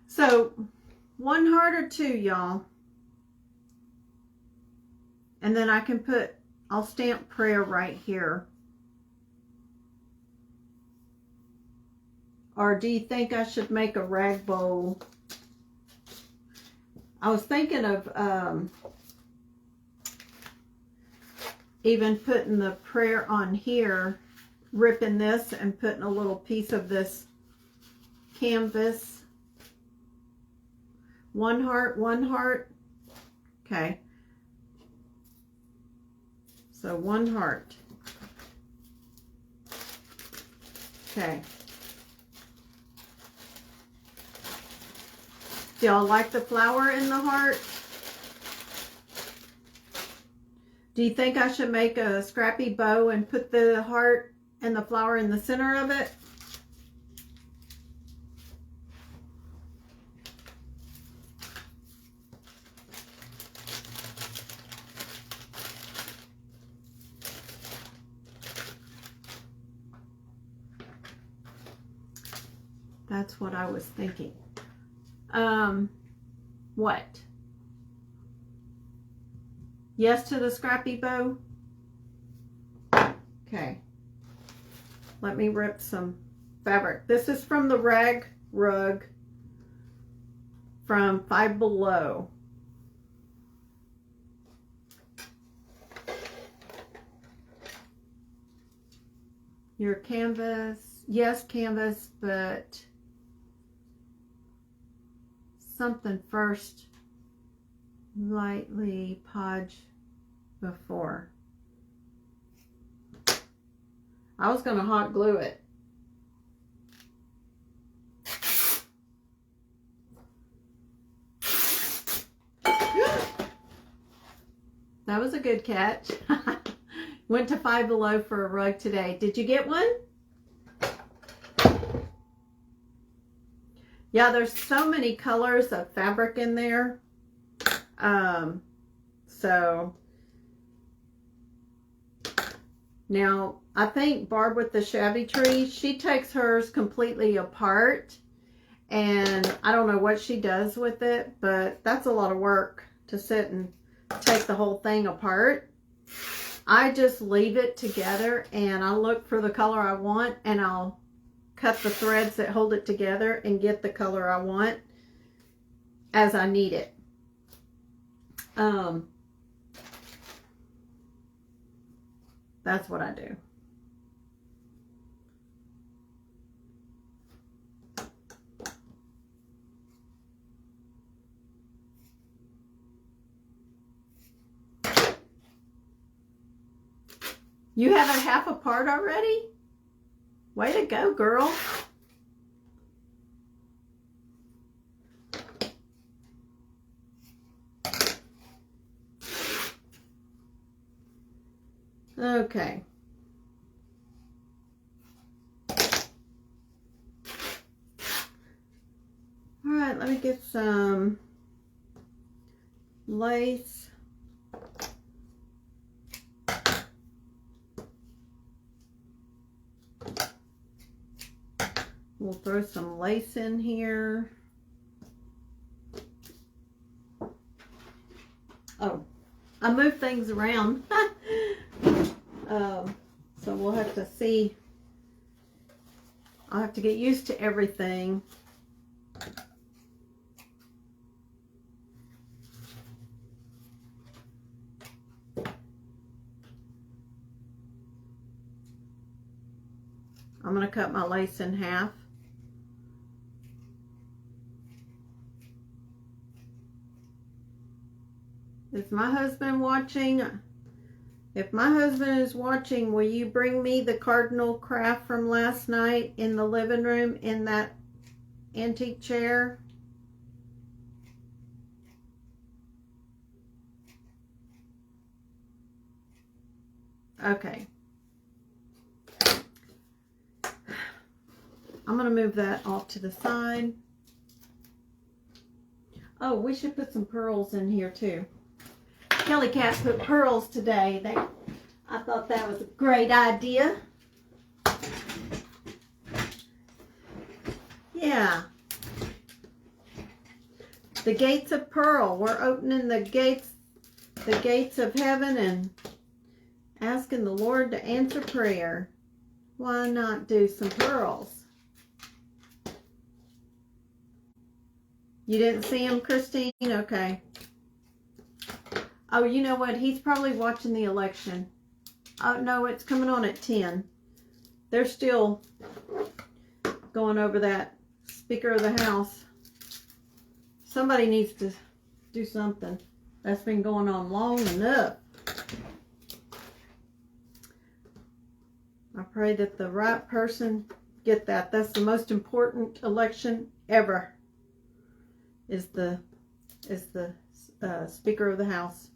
So, 1 heart or 2, y'all. And then I can put, I'll stamp prayer right here. Or do you think I should make a rag bowl? I was thinking of even putting the prayer on here, ripping this and putting a little piece of this canvas. 1 heart, 1 heart. Okay. So 1 heart. Okay. Do y'all like the flower in the heart? Do you think I should make a scrappy bow and put the heart and the flower in the center of it? That's what I was thinking. What? Yes to the scrappy bow? Okay. Let me rip some fabric. This is from the rag rug from Five Below. Your canvas, yes, canvas, but something first, lightly podge before. I was going to hot glue it. That was a good catch. Went to Five Below for a rug today. Did you get one? Yeah, there's so many colors of fabric in there. So now I think Barb with the Shabby Tree, she takes hers completely apart, and I don't know what she does with it, but that's a lot of work to sit and take the whole thing apart. I just leave it together and I look for the color I want, and I'll cut the threads that hold it together and get the color I want as I need it. That's what I do. You have it half apart already? Way to go, girl. Okay. All right, let me get some lace. We'll throw some lace in here. Oh, I moved things around. So we'll have to see. I'll have to get used to everything. I'm going to cut my lace in half. Is my husband watching? If my husband is watching, will you bring me the cardinal craft from last night in the living room in that antique chair? Okay. I'm going to move that off to the side. Oh, we should put some pearls in here too. Kelly Cat put pearls today. I thought that was a great idea. Yeah. The gates of pearl. We're opening the gates of heaven and asking the Lord to answer prayer. Why not do some pearls? You didn't see him, Christine? Okay. Oh, you know what? He's probably watching the election. Oh, no, it's coming on at 10. They're still going over that Speaker of the House. Somebody needs to do something. That's been going on long enough. I pray that the right person get that. That's the most important election ever. Is the Speaker of the House.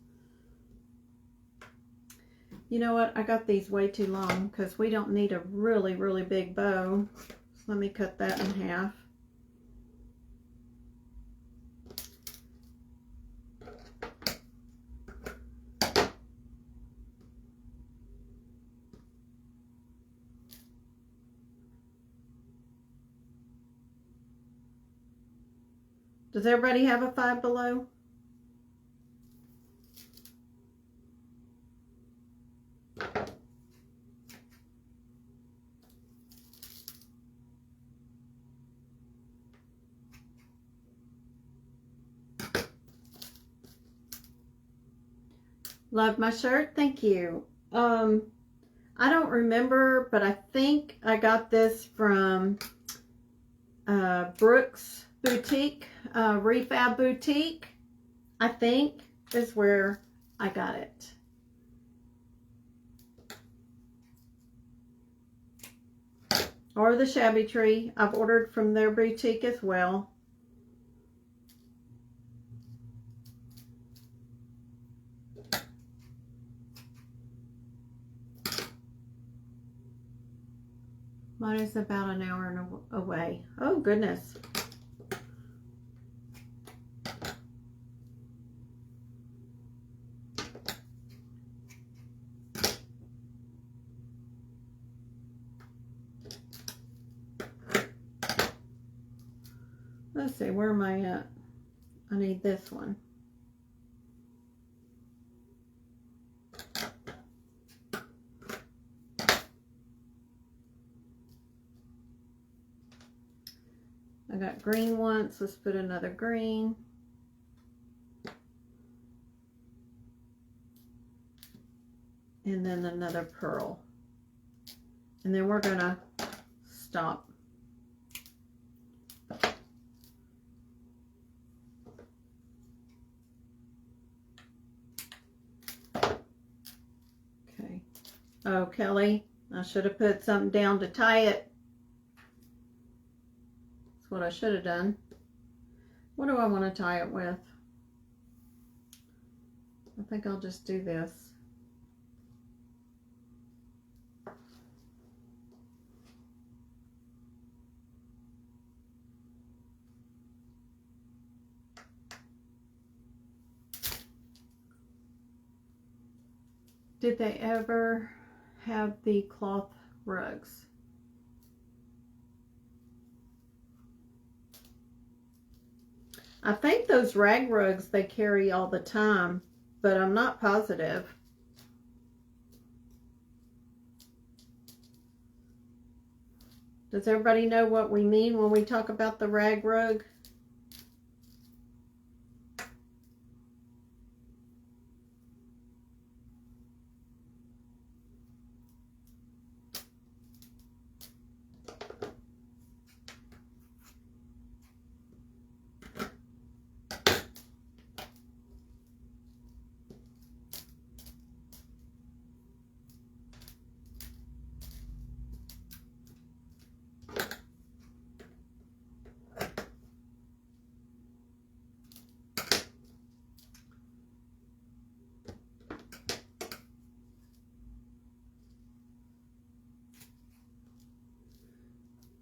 You know what? I got these way too long because we don't need a really, really big bow. So let me cut that in half. Does everybody have a Five Below? Love my shirt. Thank you. I don't remember, but I think I got this from Brooks Boutique, Refab Boutique, I think is where I got it. Or the Shabby Tree. I've ordered from their boutique as well. Mine is about an hour away. Oh, goodness. Let's see, where am I at? I need this one. I got green once. Let's put another green. And then another pearl. And then we're going to stop. Okay. Oh, Kelly, I should have put something down to tie it. That's what I should have done. What do I want to tie it with? I think I'll just do this. Did they ever have the cloth rugs? I think those rag rugs they carry all the time, but I'm not positive. Does everybody know what we mean when we talk about the rag rug?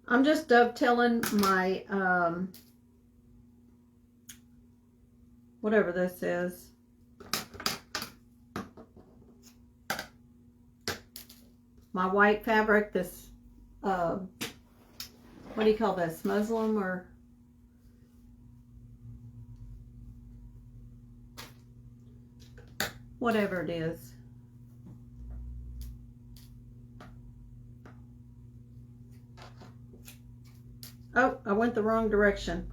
I'm just dovetailing my whatever this is. My white fabric, this, what do you call this, Muslim or whatever it is. Oh, I went the wrong direction.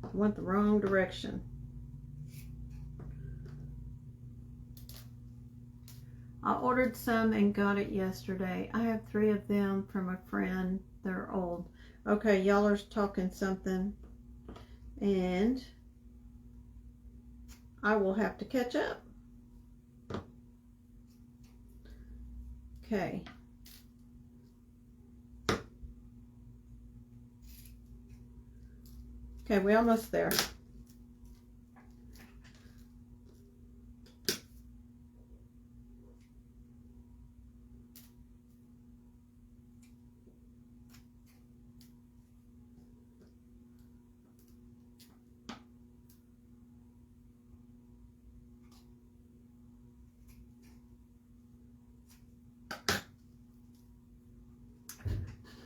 I went the wrong direction. I ordered some and got it yesterday. I have 3 of them from a friend. They're old. Okay, y'all are talking something. And I will have to catch up. Okay. Okay, we're almost there.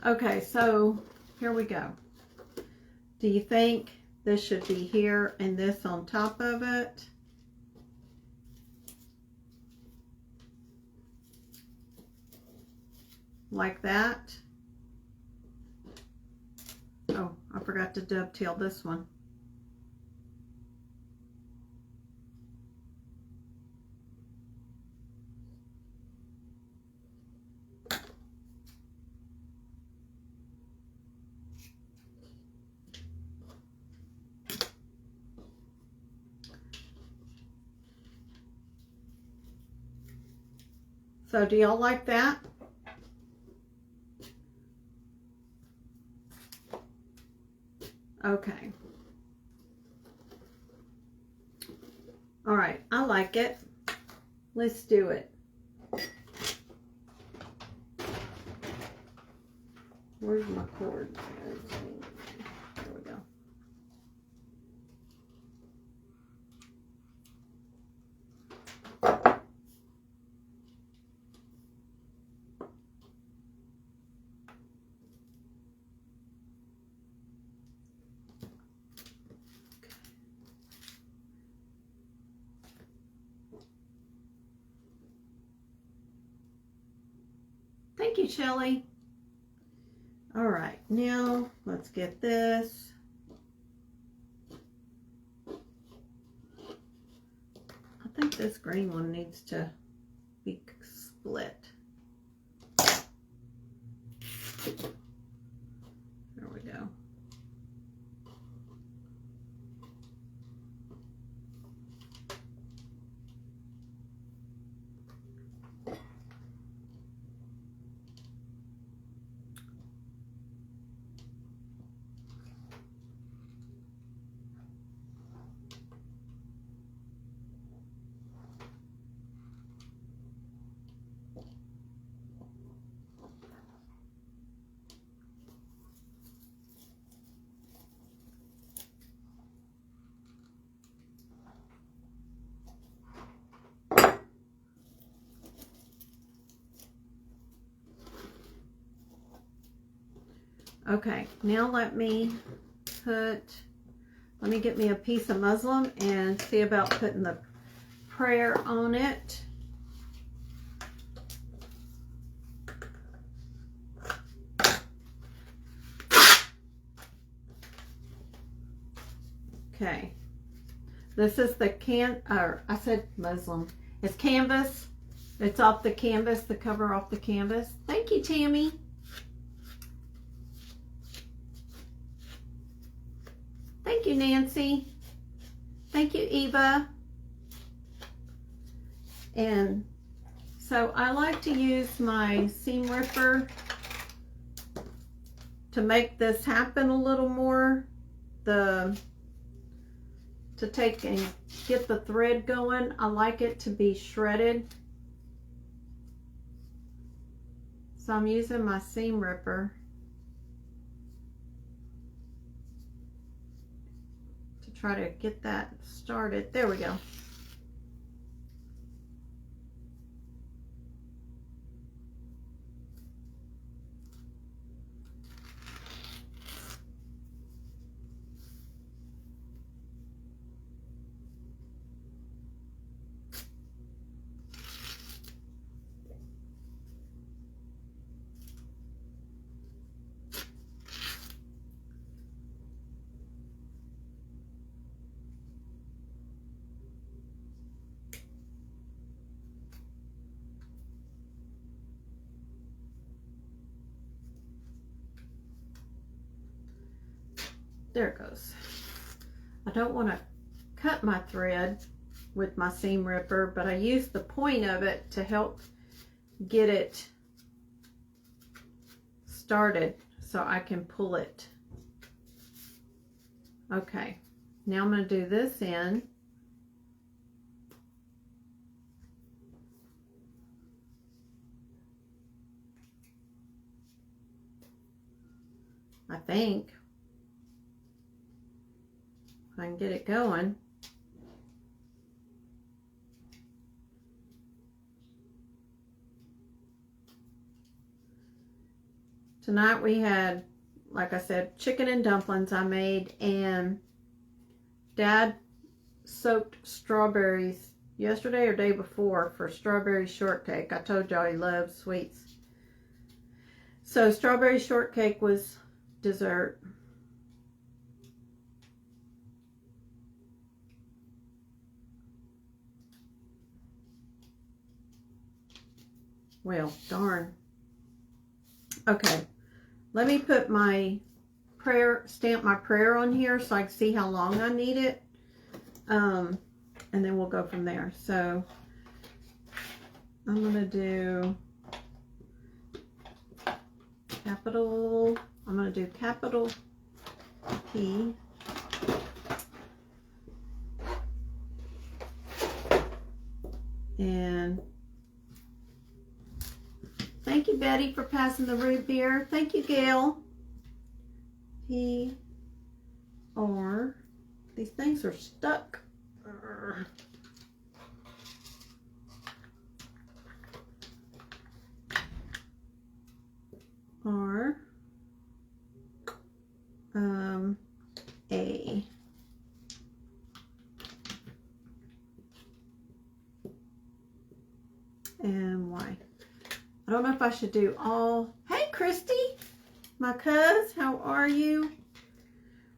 Okay, so here we go. Do you think this should be here and this on top of it? Like that? Oh, I forgot to dovetail this one. So do y'all like that? Okay. All right, I like it. Let's do it. Where's my cord? There we go. Thank you, Shelly. All right, now let's get this. I think this green one needs to be split. There we go. Okay, now let me get me a piece of muslin and see about putting the prayer on it. Okay, this is the I said muslin. It's canvas. It's off the canvas, the cover off the canvas. Thank you, Tammy. Thank you, Nancy. Thank you, Eva. And so I like to use my seam ripper to make this happen a little more. To take and get the thread going, I like it to be shredded. So I'm using my seam ripper. try to get that started. There we go. There it goes. I don't want to cut my thread with my seam ripper, but I use the point of it to help get it started so I can pull it. Okay, now I'm going to do this end. I think. If I can get it going. Tonight we had, like I said, chicken and dumplings I made, and Dad soaked strawberries yesterday or day before for strawberry shortcake. I told y'all he loves sweets. So strawberry shortcake was dessert. Well, darn. Okay, let me put my prayer, stamp my prayer on here so I can see how long I need it. And then we'll go from there. So I'm gonna do capital, I'm gonna do capital P. And thank you, Betty, for passing the root beer. Thank you, Gail. P R. These things are stuck. R A. And Y. I don't know if I should do all. Hey, Christy, my cuz, how are you?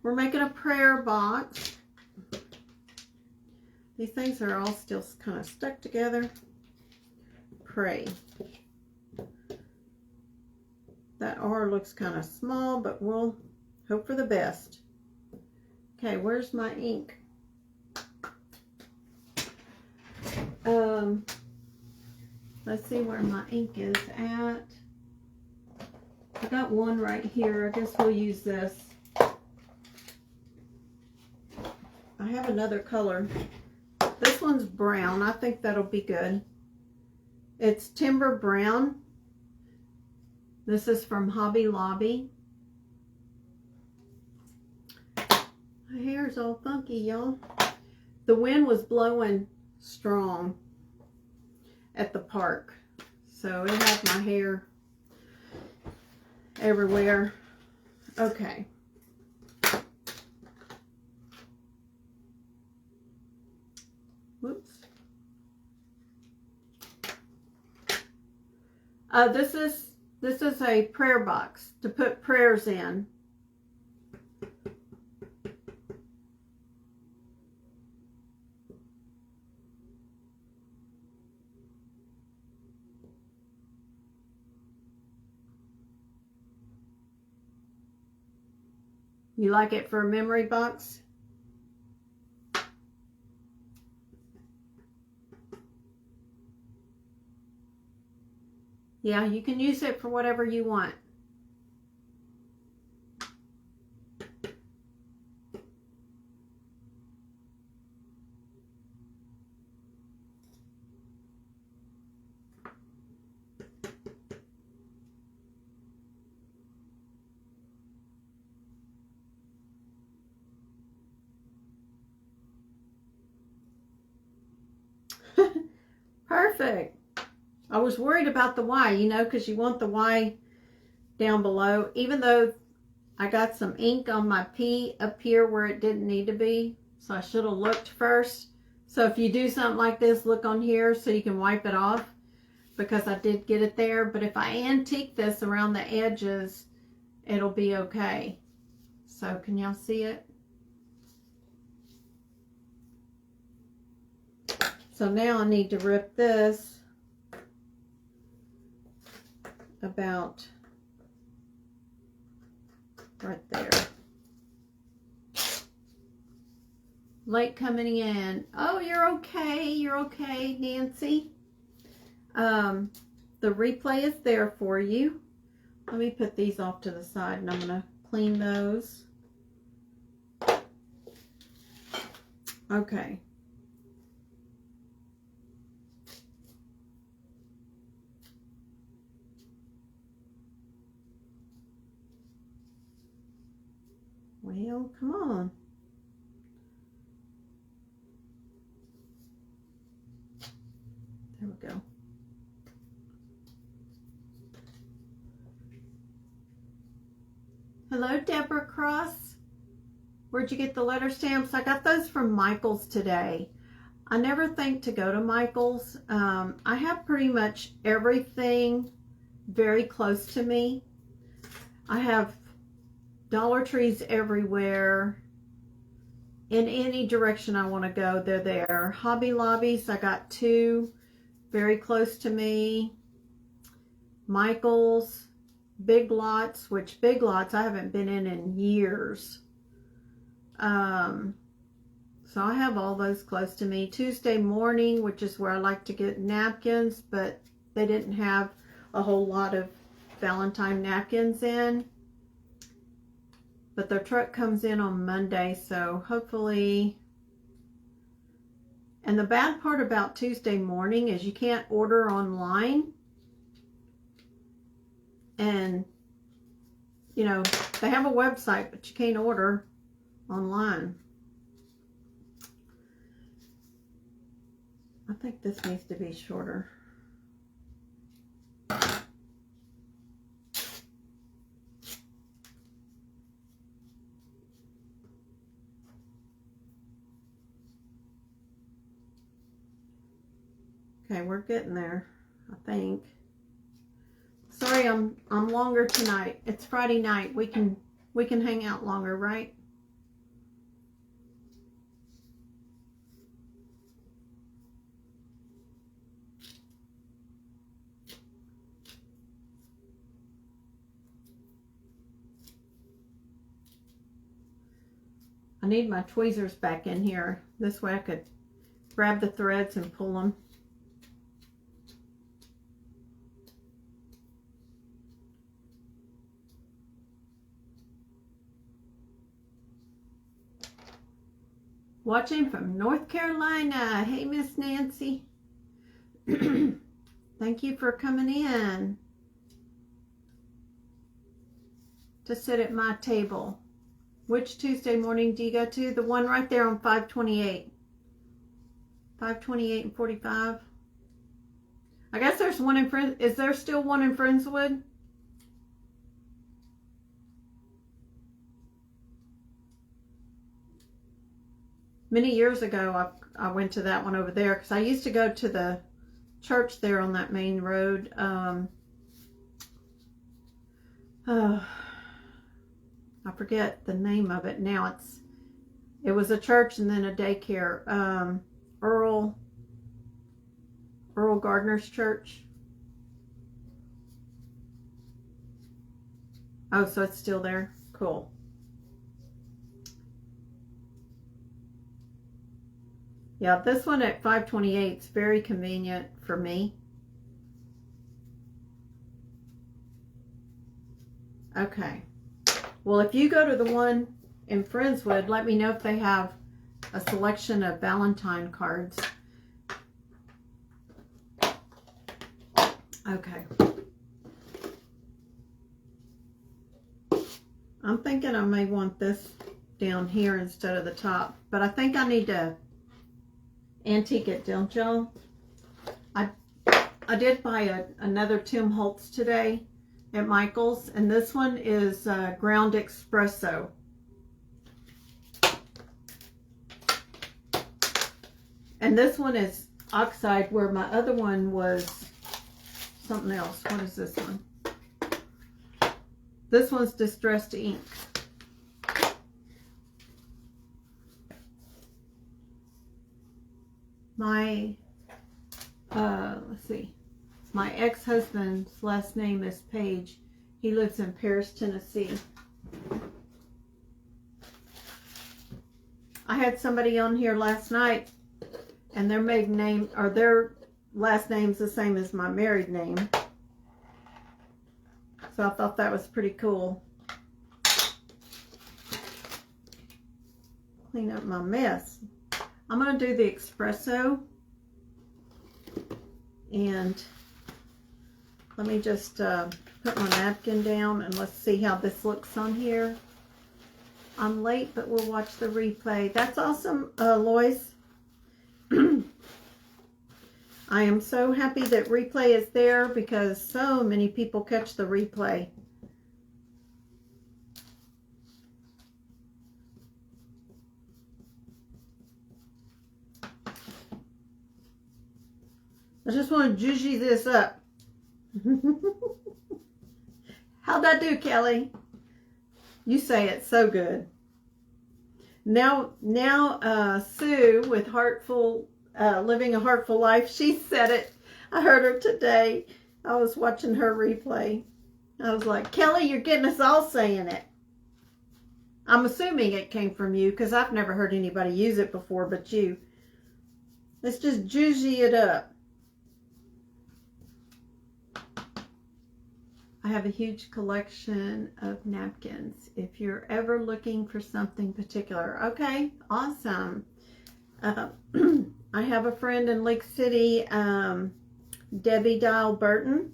We're making a prayer box. These things are all still kind of stuck together. Pray. That R looks kind of small, but we'll hope for the best. Okay, where's my ink? Let's see where my ink is at. I got one right here. I guess we'll use this. I have another color. This one's brown. I think that'll be good. It's Timber Brown. This is from Hobby Lobby. My hair's all funky, y'all. The wind was blowing strong at the park, so it had my hair everywhere. Okay. Whoops. This is a prayer box to put prayers in. You like it for a memory box? Yeah, you can use it for whatever you want. Perfect. I was worried about the Y, you know, because you want the Y down below. Even though I got some ink on my P up here where it didn't need to be. So I should have looked first. So if you do something like this, look on here so you can wipe it off, because I did get it there. But if I antique this around the edges, it'll be okay. So can y'all see it? So now I need to rip this about right there. Late coming in. Oh, you're okay. You're okay, Nancy. The replay is there for you. Let me put these off to the side and I'm going to clean those. Okay. Well, come on. There we go. Hello, Deborah Cross. Where'd you get the letter stamps? I got those from Michael's today. I never think to go to Michael's. I have pretty much everything very close to me. I have Dollar Trees everywhere. In any direction I want to go, they're there. Hobby Lobbies, I got 2 very close to me. Michael's, Big Lots, which Big Lots I haven't been in years. So I have all those close to me. Tuesday Morning, which is where I like to get napkins, but they didn't have a whole lot of Valentine napkins in. But their truck comes in on Monday, so hopefully. And the bad part about Tuesday Morning is you can't order online. And, you know, they have a website, but you can't order online. I think this needs to be shorter. Okay, we're getting there, I think. Sorry, I'm longer tonight. It's Friday night. We can hang out longer, right? I need my tweezers back in here. This way I could grab the threads and pull them. Watching from North Carolina. Hey, Miss Nancy. Thank you for coming in to sit at my table. Which Tuesday morning do you go to? The one right there on 528. 528 and 45. I guess there's one in Friends. Is there still one in Friendswood? Many years ago, I went to that one over there because I used to go to the church there on that main road. I forget the name of it now. It was a church and then a daycare. Earl Gardner's church. Oh, so it's still there. Cool. Yeah, this one at 528 is very convenient for me. Okay. Well, if you go to the one in Friendswood, let me know if they have a selection of Valentine cards. Okay. I'm thinking I may want this down here instead of the top, but I think I need to antique it, don't y'all? I did buy another Tim Holtz today at Michael's, and this one is ground espresso. And this one is oxide, where my other one was something else. What is this one? This one's distressed ink. My, let's see. My ex-husband's last name is Page. He lives in Paris, Tennessee. I had somebody on here last night, and their maiden name, or their last name's the same as my married name. So I thought that was pretty cool. Clean up my mess. I'm going to do the espresso. And let me just put my napkin down, and let's see how this looks on here. I'm late, but we'll watch the replay. That's awesome, Lois. I am so happy that replay is there because so many people catch the replay. I just want to zhuzhy this up. How'd I do, Kelly? You say it so good. Now, Sue with Living a Heartful Life, she said it. I heard her today. I was watching her replay. I was like, Kelly, you're getting us all saying it. I'm assuming it came from you because I've never heard anybody use it before but you. Let's just zhuzhy it up. I have a huge collection of napkins if you're ever looking for something particular. Okay, awesome. I have a friend in Lake City, Debbie Dial Burton,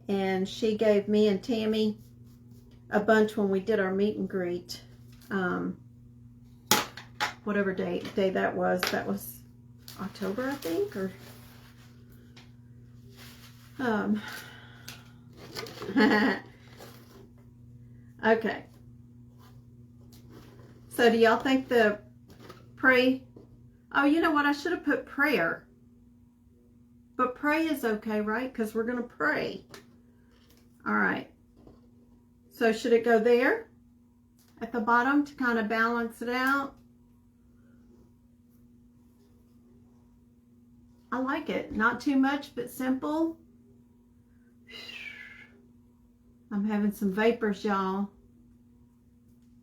and she gave me and Tammy a bunch when we did our meet and greet. Whatever day that was October, I think, or okay. So do y'all think the pray? Oh, you know what? I should have put prayer. But pray is okay, right? Because we're going to pray. All right. So should it go there at the bottom to kind of balance it out? I like it. Not too much, but simple. I'm having some vapors, y'all.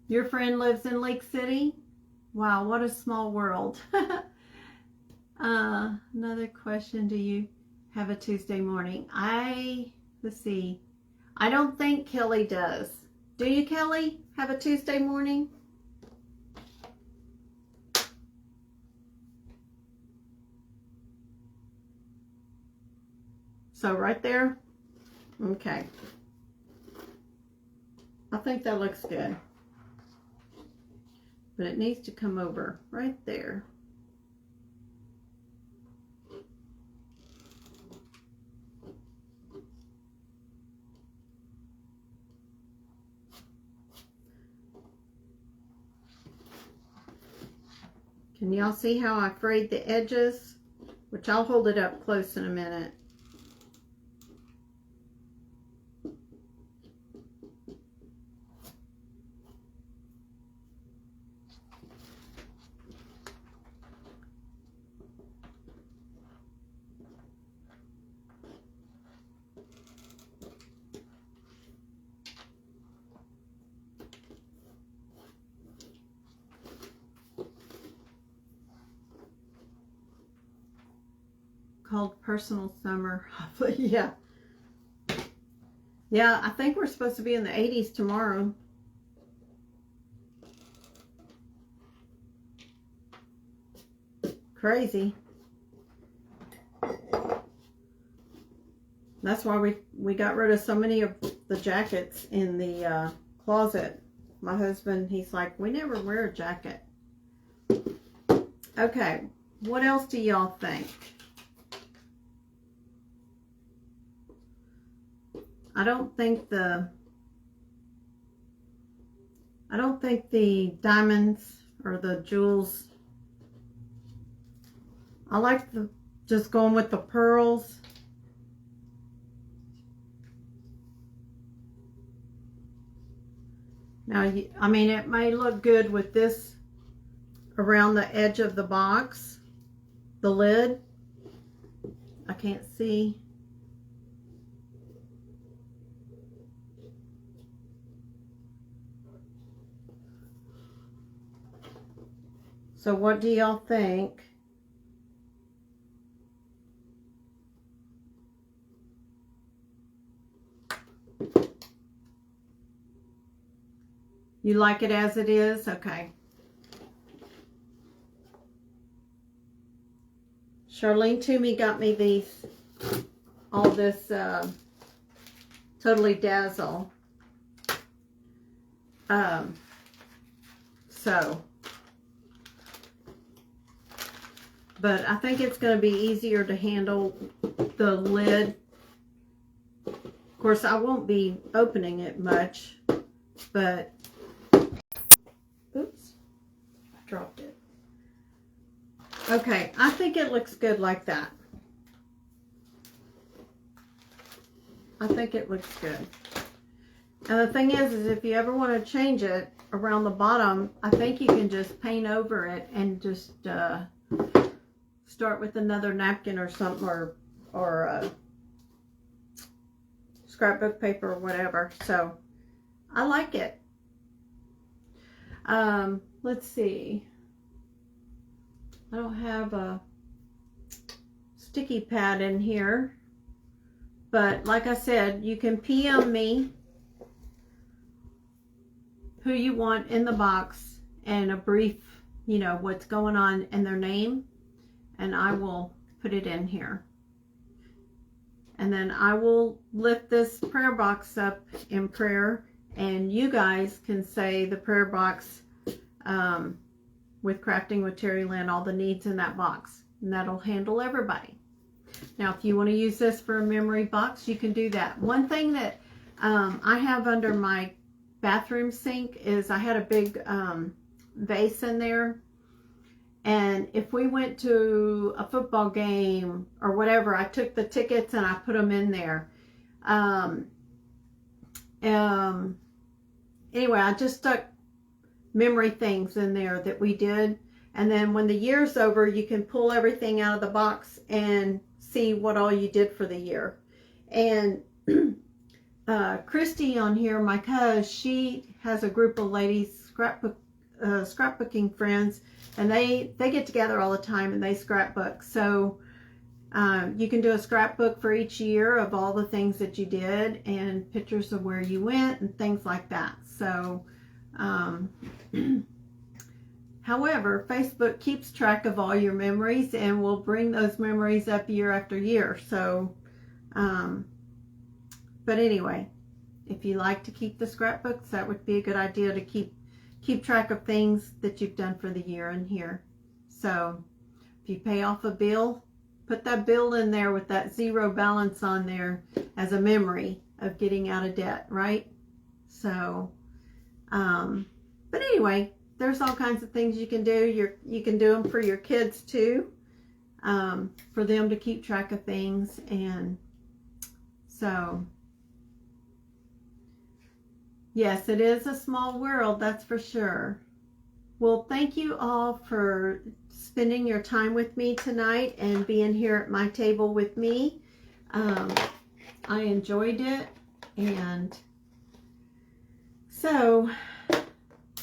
Your friend lives in Lake City? Wow, what a small world. Another question. Do you have a Tuesday morning? Let's see. I don't think Kelly does. Do you, Kelly, have a Tuesday morning? So right there? Okay. I think that looks good. But it needs to come over right there. Can y'all see how I frayed the edges? Which I'll hold it up close in a minute. Called Personal Summer. Yeah. Yeah, I think we're supposed to be in the 80s tomorrow. Crazy. That's why we got rid of so many of the jackets in the closet. My husband, he's like, we never wear a jacket. Okay. what else do y'all think? I don't think the diamonds or the jewels. I like just going with the pearls. Now, I mean, it may look good with this around the edge of the box, the lid. I can't see. So what do y'all think? You like it as it is? Okay. Charlene Toomey got me these, all this Totally Dazzle. But I think it's going to be easier to handle the lid. Of course, I won't be opening it much, but, oops, I dropped it. Okay, I think it looks good like that. I think it looks good. And the thing is if you ever want to change it around the bottom, I think you can just paint over it and just start with another napkin or something, or scrapbook paper or whatever. So I like it. Let's see. I don't have a sticky pad in here, but like I said, you can PM me who you want in the box and a brief, you know, what's going on and their name, and I will put it in here. And then I will lift this prayer box up in prayer, and you guys can say the prayer box with Crafting with Terry Lynn, all the needs in that box, and that'll handle everybody. Now, if you want to use this for a memory box, you can do that. One thing that I have under my bathroom sink is I had a big vase in there, and if we went to a football game or whatever, I took the tickets and I put them in there. Anyway, I just stuck memory things in there that we did, and then when the year's over, you can pull everything out of the box and see what all you did for the year. And Christy on here, my cousin, she has a group of ladies, scrapbooking friends, and they get together all the time and they scrapbook. So you can do a scrapbook for each year of all the things that you did and pictures of where you went and things like that. So however, Facebook keeps track of all your memories and will bring those memories up year after year. So but anyway, if you like to keep the scrapbooks, that would be a good idea to keep track of things that you've done for the year in here. So if you pay off a bill, put that bill in there with that zero balance on there as a memory of getting out of debt, right? So, but anyway, there's all kinds of things you can do. You can do them for your kids too, for them to keep track of things. And so, yes, it is a small world, that's for sure. Well, thank you all for spending your time with me tonight and being here at my table with me. I enjoyed it, and so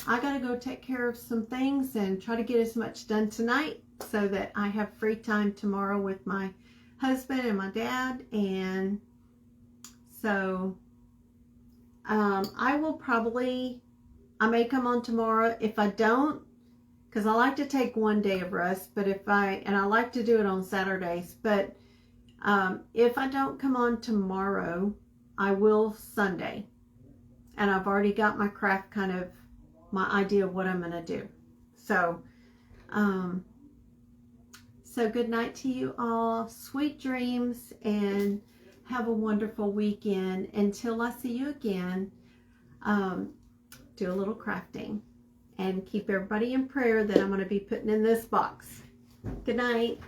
I gotta go take care of some things and try to get as much done tonight so that I have free time tomorrow with my husband and my dad. And so I may come on tomorrow. If I don't, because I like to take one day of rest, but and I like to do it on Saturdays, but if I don't come on tomorrow, I will Sunday. And I've already got my craft, kind of my idea of what I'm going to do. So So good night to you all. Sweet dreams and have a wonderful weekend. Until I see you again, do a little crafting. And keep everybody in prayer that I'm going to be putting in this box. Good night.